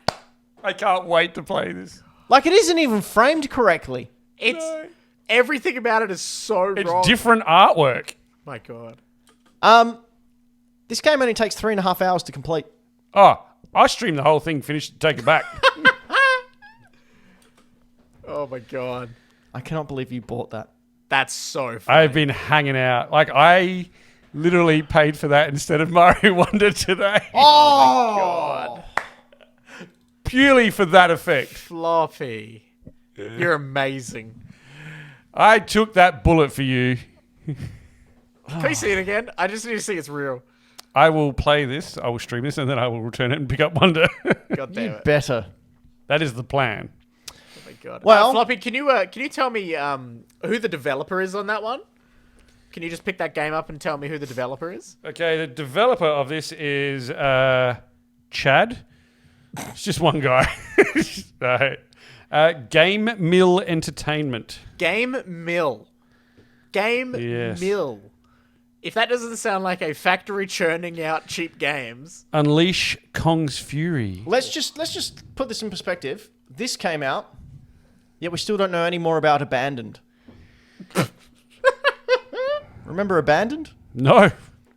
I can't wait to play this.
like it isn't even framed correctly.
It's everything about it is so
It's
wrong.
different artwork.
My God.
This game only takes 3.5 hours to complete.
Oh, I streamed the whole thing, finished it, take it back.
Oh my God.
I cannot believe you bought that.
That's so funny.
I've been hanging out. Like, I literally paid for that instead of Mario Wonder today.
Oh,
God.
Purely for that effect.
Floppy. You're amazing.
I took that bullet for you.
Can you see it again? I just need to see it's real.
I will play this, I will stream this, and then I will return it and pick up Wonder.
God damn it.
better.
That is the plan.
Oh my God.
Well-
Floppy, can you tell me who the developer is on that one? Can you just pick that game up and tell me who the developer is?
Okay, the developer of this is Chad. It's just one guy. Game Mill Entertainment.
Game Mill.
Yes.
Mill. If that doesn't sound like a factory churning out cheap games.
Unleash Kong's Fury.
Let's just put this in perspective. This came out, yet we still don't know any more about Abandoned. Remember Abandoned?
No.
It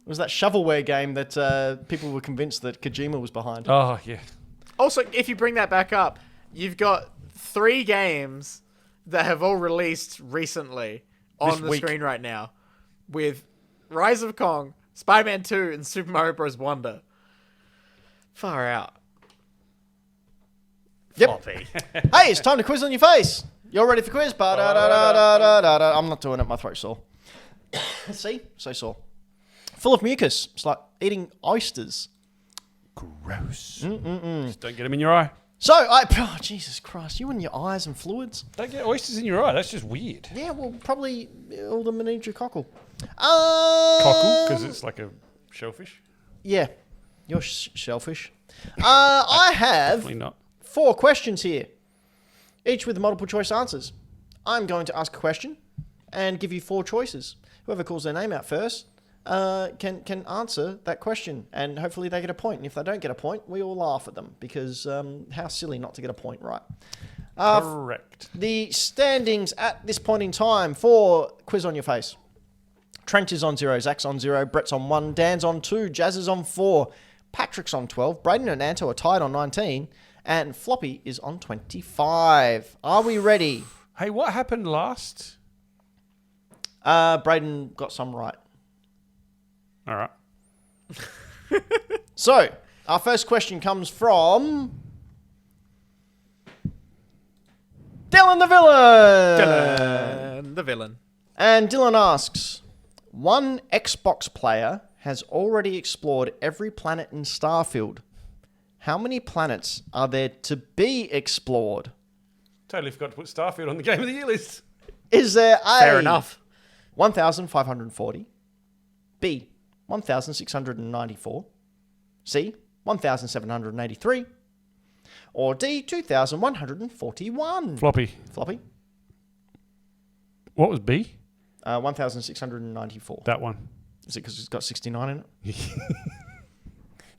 was that shovelware game that people were convinced that Kojima was behind.
Oh, yeah.
Also, if you bring that back up, you've got 3 games that have all released recently on
This
the
week.
screen right now, with Rise of Kong, Spider-Man 2, and Super Mario Bros. Wonder. Far out.
Yep.
Floppy.
Hey, it's time to quiz on your face. You're ready for quiz? Ba-da-da-da-da-da-da. I'm not doing it. My throat's sore. See? So sore. Full of mucus. It's like eating oysters.
Gross. Just don't get them in your eye.
So, oh, Jesus Christ. You and your eyes and fluids.
Don't get oysters in your eye. That's just weird.
Yeah, well, probably all the meningococcal.
Cockle, because it's like a shellfish.
Yeah. You're shellfish. I have
Definitely not.
4 questions here, each with multiple choice answers. I'm going to ask a question and give you 4 choices. Whoever calls their name out first can answer that question, and hopefully they get a point. And if they don't get a point, we all laugh at them, because how silly not to get a point right.
Correct.
The standings at this point in time for Quiz on Your Face. Trent is on 0, Zach's on 0, Brett's on 1, Dan's on 2, Jazz is on 4, Patrick's on 12, Braden and Anto are tied on 19, and Floppy is on 25. Are we ready?
Hey, what happened last?
Braden got some right.
All right.
So, our first question comes from Dylan the Villain.
The villain.
And Dylan asks, one Xbox player has already explored every planet in Starfield. How many planets are there to be explored?
Totally forgot to put Starfield on the Game of the Year list.
Is there A,
Fair enough.
1,540, B, 1,694, C, 1,783, or D, 2,141?
Floppy.
Floppy?
What was B?
1,694.
That one.
Is it because it's got 69 in it?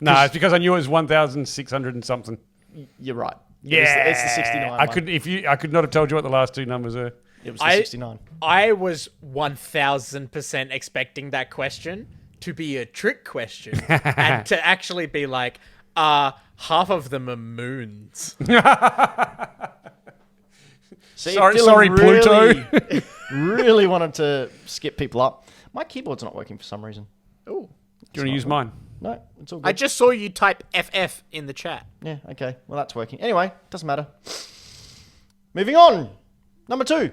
No, it's because I knew it was 1,600 and something.
You're right.
Yeah,
It's the 69
I
one.
could not have told you what the last 2 numbers were.
It was the 69.
I was 1,000% expecting that question to be a trick question and to actually be like, half of them are moons.
See,
Sorry-
Dylan
sorry, Pluto.
really wanted to skip people up. My keyboard's not working for some reason.
Ooh.
Do you want to use mine?
No, it's all good.
I just saw you type FF in the chat.
Yeah, okay. Well, that's working. Anyway, doesn't matter. Moving on. Number 2.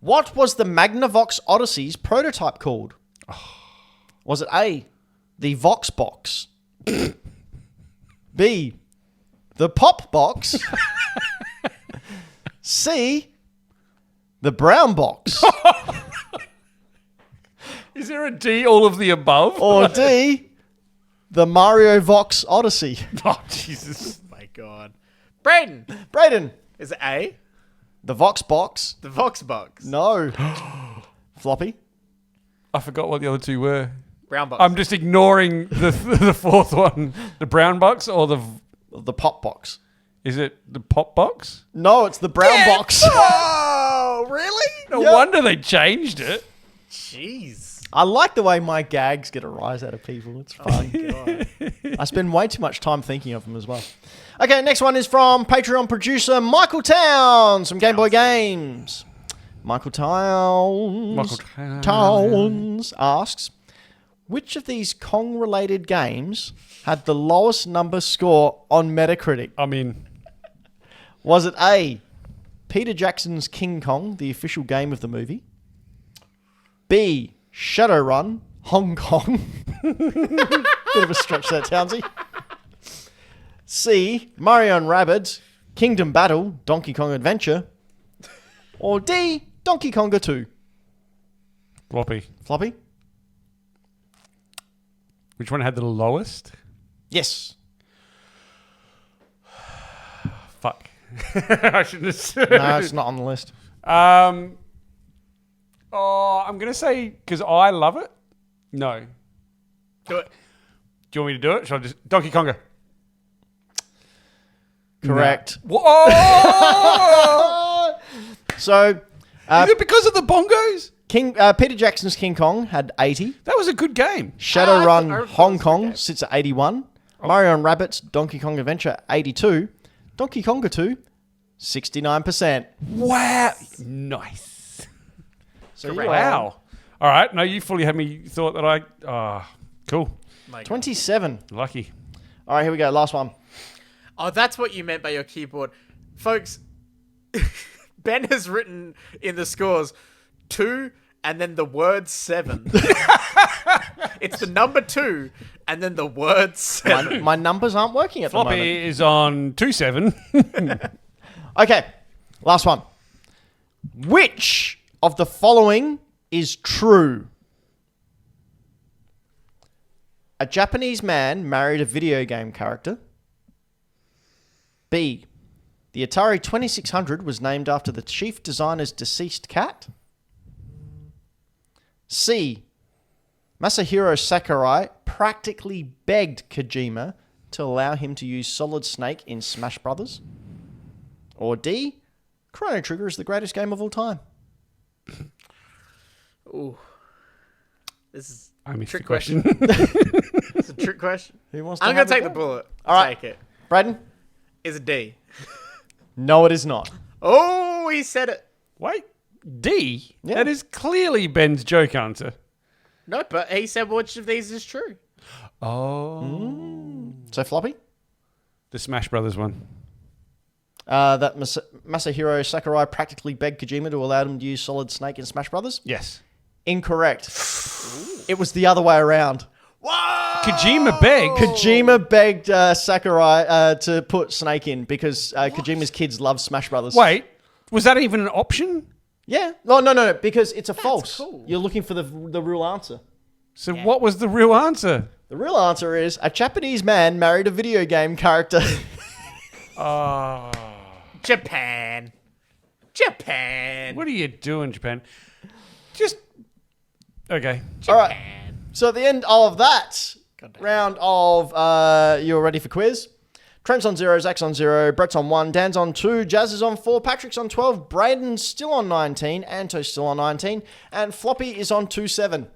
What was the Magnavox Odyssey's prototype called? Was it A, the Vox Box? B, the Pop Box? C, the Brown Box?
Is there a D, all of the above?
Or D, the Mario Vox Odyssey?
Oh, Jesus.
Oh my god. Braden,
Braden,
is it A?
the Vox Box?
The Vox Box.
No. Floppy?
I forgot what the other 2 were.
Brown Box.
I'm just ignoring the 4th one. The brown box or
The Pop Box?
is it the pop box?
No, it's the Brown Box.
Oh, really?
No
Yep.
wonder they changed it.
Jeez.
I like the way my gags get a rise out of people. It's fun.
God.
I spend way too much time thinking of them as well. Okay, next one is from Patreon producer Michael Towns from Game Boy Games. Michael Towns asks, which of these Kong-related games had the lowest number score on Metacritic?
I mean,
Was it A, Peter Jackson's King Kong, the official game of the movie? B, Shadowrun, Hong Kong. Bit of a stretch there, Townsy. C, Mario and Rabbids, Kingdom Battle, Donkey Kong Adventure. Or D, Donkey Konga 2.
Floppy.
Floppy?
Which one had the lowest?
Yes.
Fuck. I shouldn't have said.
No, it's not on the list.
I'm going to say, because I love it. No.
Do it.
Do you want me to do it? Should I just... Donkey Konga.
Correct.
No. Whoa!
So,
Is it because of the bongos?
Peter Jackson's King Kong had 80.
That was a good game.
Shadowrun
I thought
Hong
it was a good
Kong
game.
sits at 81. Mario and Rabbids Donkey Kong Adventure 82. Donkey Konga 2 69%.
Wow. Nice.
So
Wow. All right. No, you fully had me thought that I... cool.
My God.
27.
Lucky.
All right, here we go. Last one.
Oh, that's what you meant by your keyboard. Folks, Ben has written in the scores 2 and then the word 7. It's the number 2 and then the word 7.
My numbers aren't working at the moment.
Floppy is on 2-7.
Okay, last one. Which of the following is true? A Japanese man married a video game character. B. The Atari 2600 was named after the chief designer's deceased cat. C. Masahiro Sakurai practically begged Kojima to allow him to use Solid Snake in Smash Brothers. Or D. Chrono Trigger is the greatest game of all time.
Ooh. This is
I missed the
trick
question.
It's a trick question.
Who wants to
I'm
have
going to
a
take the
go?
bullet.
All right.
Take it.
Braden?
Is it D?
No, it is not.
Oh, he said it.
Wait. D?
Yeah.
That is clearly Ben's joke answer.
No, but he said which of these is true.
Oh.
So, Floppy?
The Smash Brothers one.
That Masahiro Sakurai practically begged Kojima to allow him to use Solid Snake in Smash Brothers?
Yes.
Incorrect. It was the other way around.
Whoa!
Kojima begged.
Kojima begged Sakurai to put Snake in because Kojima's kids love Smash Brothers.
Wait. Was that even an option?
Yeah. No, because it's a false.
cool.
You're looking for the real answer.
So what was the real answer?
The real answer is a Japanese man married a video game character.
Japan.
What are you doing, Japan? Just... Okay.
All right. So at the end of that round of you're ready for quiz. Trent's on 0, Zach's on 0, Brett's on 1, Dan's on 2, Jazz is on 4, Patrick's on 12, Braden's still on 19, Anto's still on 19, and Floppy is on 2-7.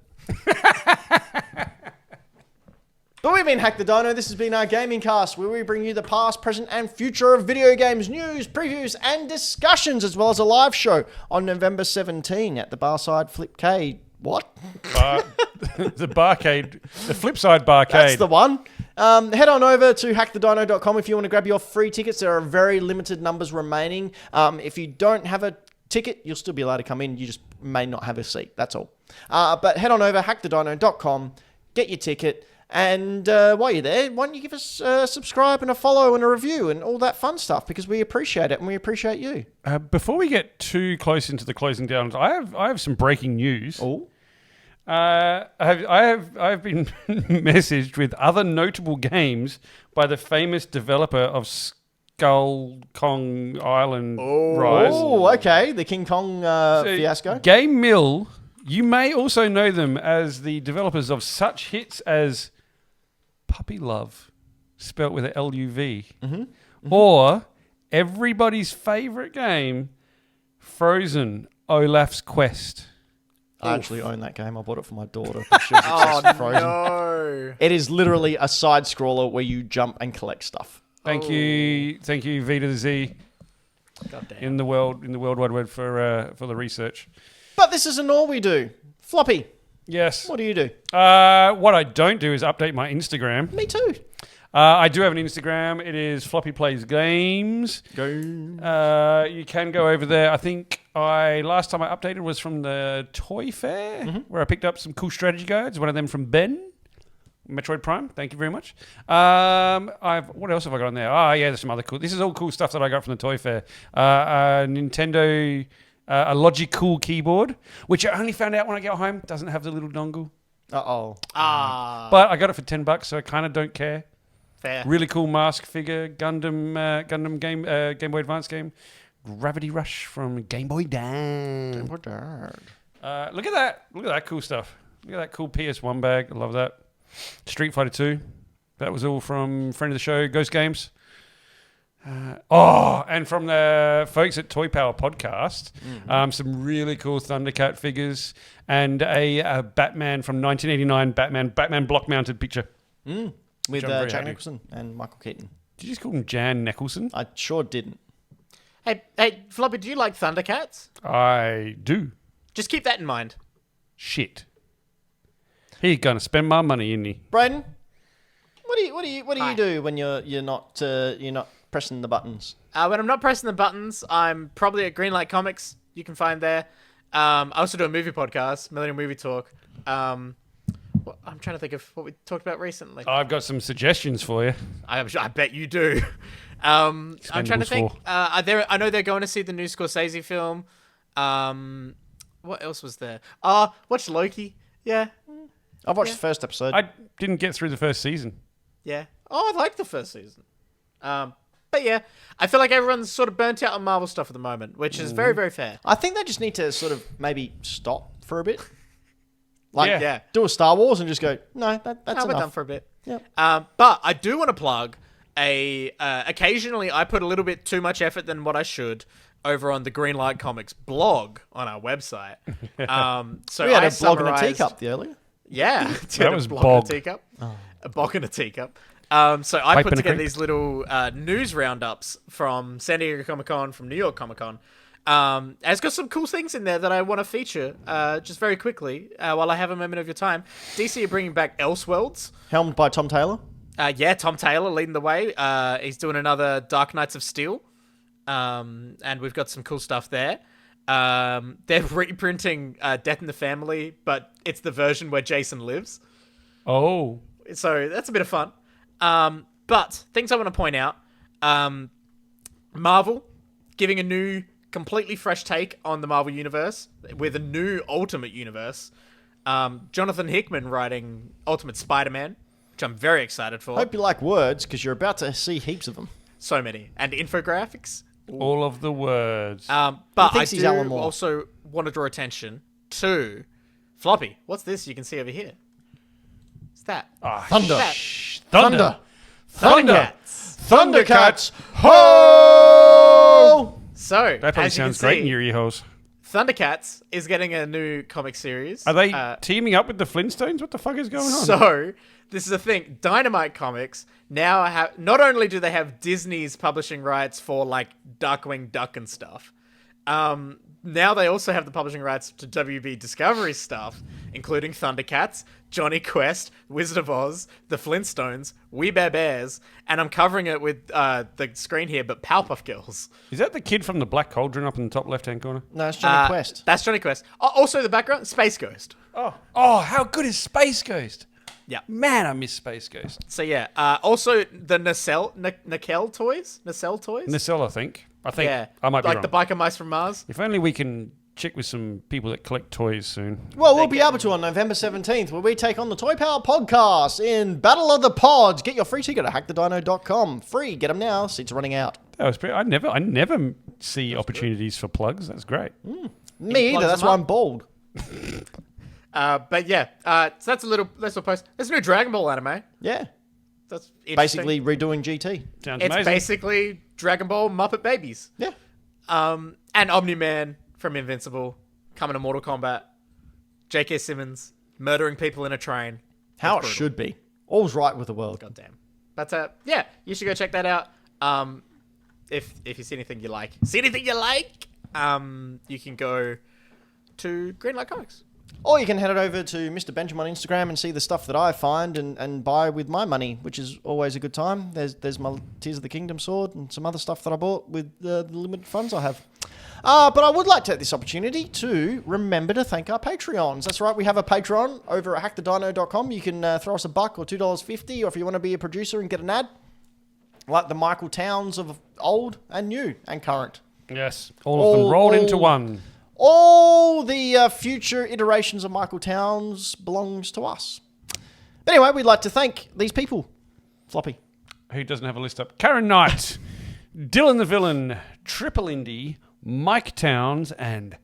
But we've been Hack the Dino. This has been our gaming cast, where we bring you the past, present, and future of video games, news, previews, and discussions, as well as a live show on November 17 at the Barside Flipcade. What?
The barcade. The Flipside barcade.
That's the one. Head on over to hackthedino.com if you want to grab your free tickets. There are very limited numbers remaining. If you don't have a ticket, you'll still be allowed to come in. You just may not have a seat. That's all. But head on over, hackthedino.com, get your ticket. And while you're there, why don't you give us a subscribe and a follow and a review and all that fun stuff, because we appreciate it and we appreciate you.
Before we get too close into the closing down, I have some breaking news.
Oh.
I have been messaged with other notable games by the famous developer of Skull Kong Island Rise.
Oh, okay. The King Kong fiasco.
Game Mill, you may also know them as the developers of such hits as Puppy Love, spelt with a L-U-V, or everybody's favourite game, Frozen, Olaf's Quest.
I actually own that game. I bought it for my daughter. But she was obsessed with Frozen.
No.
It is literally a side scroller where you jump and collect stuff.
Thank you, V to the Z
Goddamn.
in the World Wide Web for the research.
But this isn't all we do. Floppy,
Yes.
what do you do?
What I don't do is update my Instagram.
Me too.
I do have an Instagram. It is Floppy Plays Games. You can go over there. I think last time I updated was from the Toy Fair, where I picked up some cool strategy guides. One of them from Ben. Metroid Prime, thank you very much. What else have I got on there? Oh, yeah, there's some other cool. This is all cool stuff that I got from the Toy Fair. Nintendo, a Logicool keyboard, which I only found out when I get home. Doesn't have the little dongle.
Uh-oh.
But I got it for $10, so I kind of don't care.
Fair.
Really cool mask figure, Gundam Game Boy Advance game, Gravity Rush from Game Boy Dad. Look at that! Look at that cool stuff. Look at that cool PS1 bag. I love that. Street Fighter 2. That was all from friend of the show, Ghost Games. And from the folks at Toy Power Podcast, some really cool Thundercat figures and a Batman from 1989 Batman block-mounted picture.
With
very
Jack
happy.
Nicholson and Michael Keaton.
Did you just call him Jan Nicholson?
I sure didn't.
Hey, Floppy, do you like Thundercats?
I do.
Just keep that in mind.
Shit. He's gonna spend my money, isn't he?
Braden, what do you
Hi.
do when you're not pressing the buttons?
When I'm not pressing the buttons, I'm probably at Greenlight Comics. You can find there. I also do a movie podcast, Millennium Movie Talk. I'm trying to think of what we talked about recently.
I've got some suggestions for you.
I bet you do. I'm trying to think. I know they're going to see the new Scorsese film. What else was there? Watch Loki. Yeah.
I've watched the first episode.
I didn't get through the first season.
Yeah. Oh, I liked the first season. But yeah, I feel like everyone's sort of burnt out on Marvel stuff at the moment, which is very, very fair.
I think they just need to sort of maybe stop for a bit.
Yeah.
Do a Star Wars and just go, no, that's
We're
enough.
done for a bit.
Yep.
But I do want to plug occasionally I put a little bit too much effort than what I should over on the Greenlight Comics blog on our website. So
We had
I
a blog and a
summarized-
teakup the earlier.
Yeah.
That was
blog
bog.
and a teacup. A bog and a teacup. So I
Pipe
put
and a
together
creep.
these little news roundups from San Diego Comic Con, from New York Comic Con. And it's got some cool things in there that I want to feature just very quickly while I have a moment of your time. DC are bringing back Elseworlds.
Helmed by Tom Taylor.
Yeah, Tom Taylor leading the way. He's doing another Dark Knights of Steel. And we've got some cool stuff there. They're reprinting Death in the Family, but it's the version where Jason lives.
Oh.
So that's a bit of fun. But things I want to point out. Marvel giving a new, completely fresh take on the Marvel Universe with a new Ultimate Universe. Jonathan Hickman writing Ultimate Spider-Man, which I'm very excited for.
Hope you like words, because you're about to see heaps of them.
So many. And infographics.
All of the words.
But
He
I
thinks he's
do
Alan Moore.
also want to draw attention to Floppy. What's this you can see over here? What's that?
Thunder.
Thunder.
Thundercats.
Thundercats. Ho!
So,
That probably
as you can
sounds great in
see,
your ear holes.
Thundercats is getting a new comic series.
Are they teaming up with the Flintstones? What the fuck is going on?
So, this is the thing. Dynamite Comics now have... Not only do they have Disney's publishing rights for, like, Darkwing Duck and stuff, now they also have the publishing rights to WB Discovery stuff, including Thundercats, Johnny Quest, Wizard of Oz, The Flintstones, We Bare Bears, and I'm covering it with the screen here, but Powerpuff Girls.
Is that the kid from the Black Cauldron up in the top left-hand corner?
No, it's Johnny Quest.
That's Johnny Quest. Also, the background, Space Ghost.
Oh, how good is Space Ghost?
Yeah.
Man, I miss Space Ghost.
So yeah, also the Nacelle toys.
Nacelle, I think.
Yeah,
I might be
like
wrong.
the biker mice from Mars.
If only we can check with some people that collect toys soon.
Well, we'll be able to on November 17th, where we take on the Toy Power Podcast in Battle of the Pods. Get your free ticket at hackthedino.com. Free. Get them now. Seats are running out.
That was pretty. I never see opportunities for plugs. That's great.
Me either.
plugs
That's
them
why
up.
I'm bald.
But yeah, so that's a little post. There's a new Dragon Ball anime.
Yeah.
That's interesting.
Basically redoing GT.
Sounds
It's
amazing.
basically Dragon Ball Muppet Babies.
Yeah.
And Omni-Man from Invincible coming to Mortal Kombat. J.K. Simmons murdering people in a train.
How it
brutal.
should be. All's right with the world.
Goddamn. But yeah, you should go check that out. If you see anything you like, you can go to Greenlight Comics.
Or you can head it over to Mr. Benjamin on Instagram and see the stuff that I find and buy with my money, which is always a good time. There's my Tears of the Kingdom sword and some other stuff that I bought with the limited funds I have. But I would like to take this opportunity to remember to thank our Patreons. That's right, we have a Patreon over at hackthedino.com. You can throw us $1 or $2.50, or if you want to be a producer and get an ad, like the Michael Towns of old and new and current.
Yes, all of them rolled into one.
All the future iterations of Michael Towns belongs to us. But anyway, we'd like to thank these people. Floppy.
Who doesn't have a list up? Karen Knight, Dylan the Villain, Triple Indy, Mike Towns, and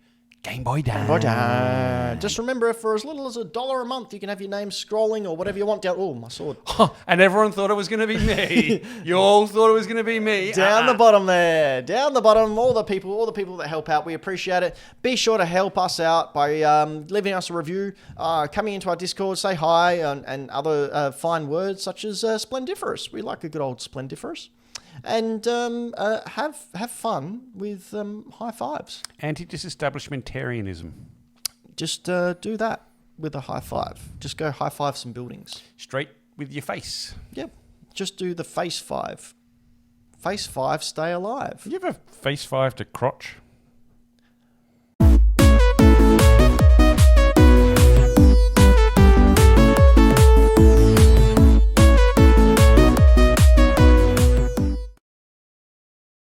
Game Boy Dan.
Just remember, for as little as $1 a month, you can have your name scrolling or whatever you want down. Oh, my sword.
And everyone thought it was going to be me. You all thought it was going to be me.
Down the bottom there. Down the bottom, all the people that help out. We appreciate it. Be sure to help us out by leaving us a review, coming into our Discord, say hi, and other fine words such as splendiferous. We like a good old splendiferous. And have fun with high fives.
Anti-disestablishmentarianism.
Just do that with a high five. Just go high five some buildings.
Straight with your face.
Yep. Just do the face five. Face five, stay alive.
You ever face five to crotch?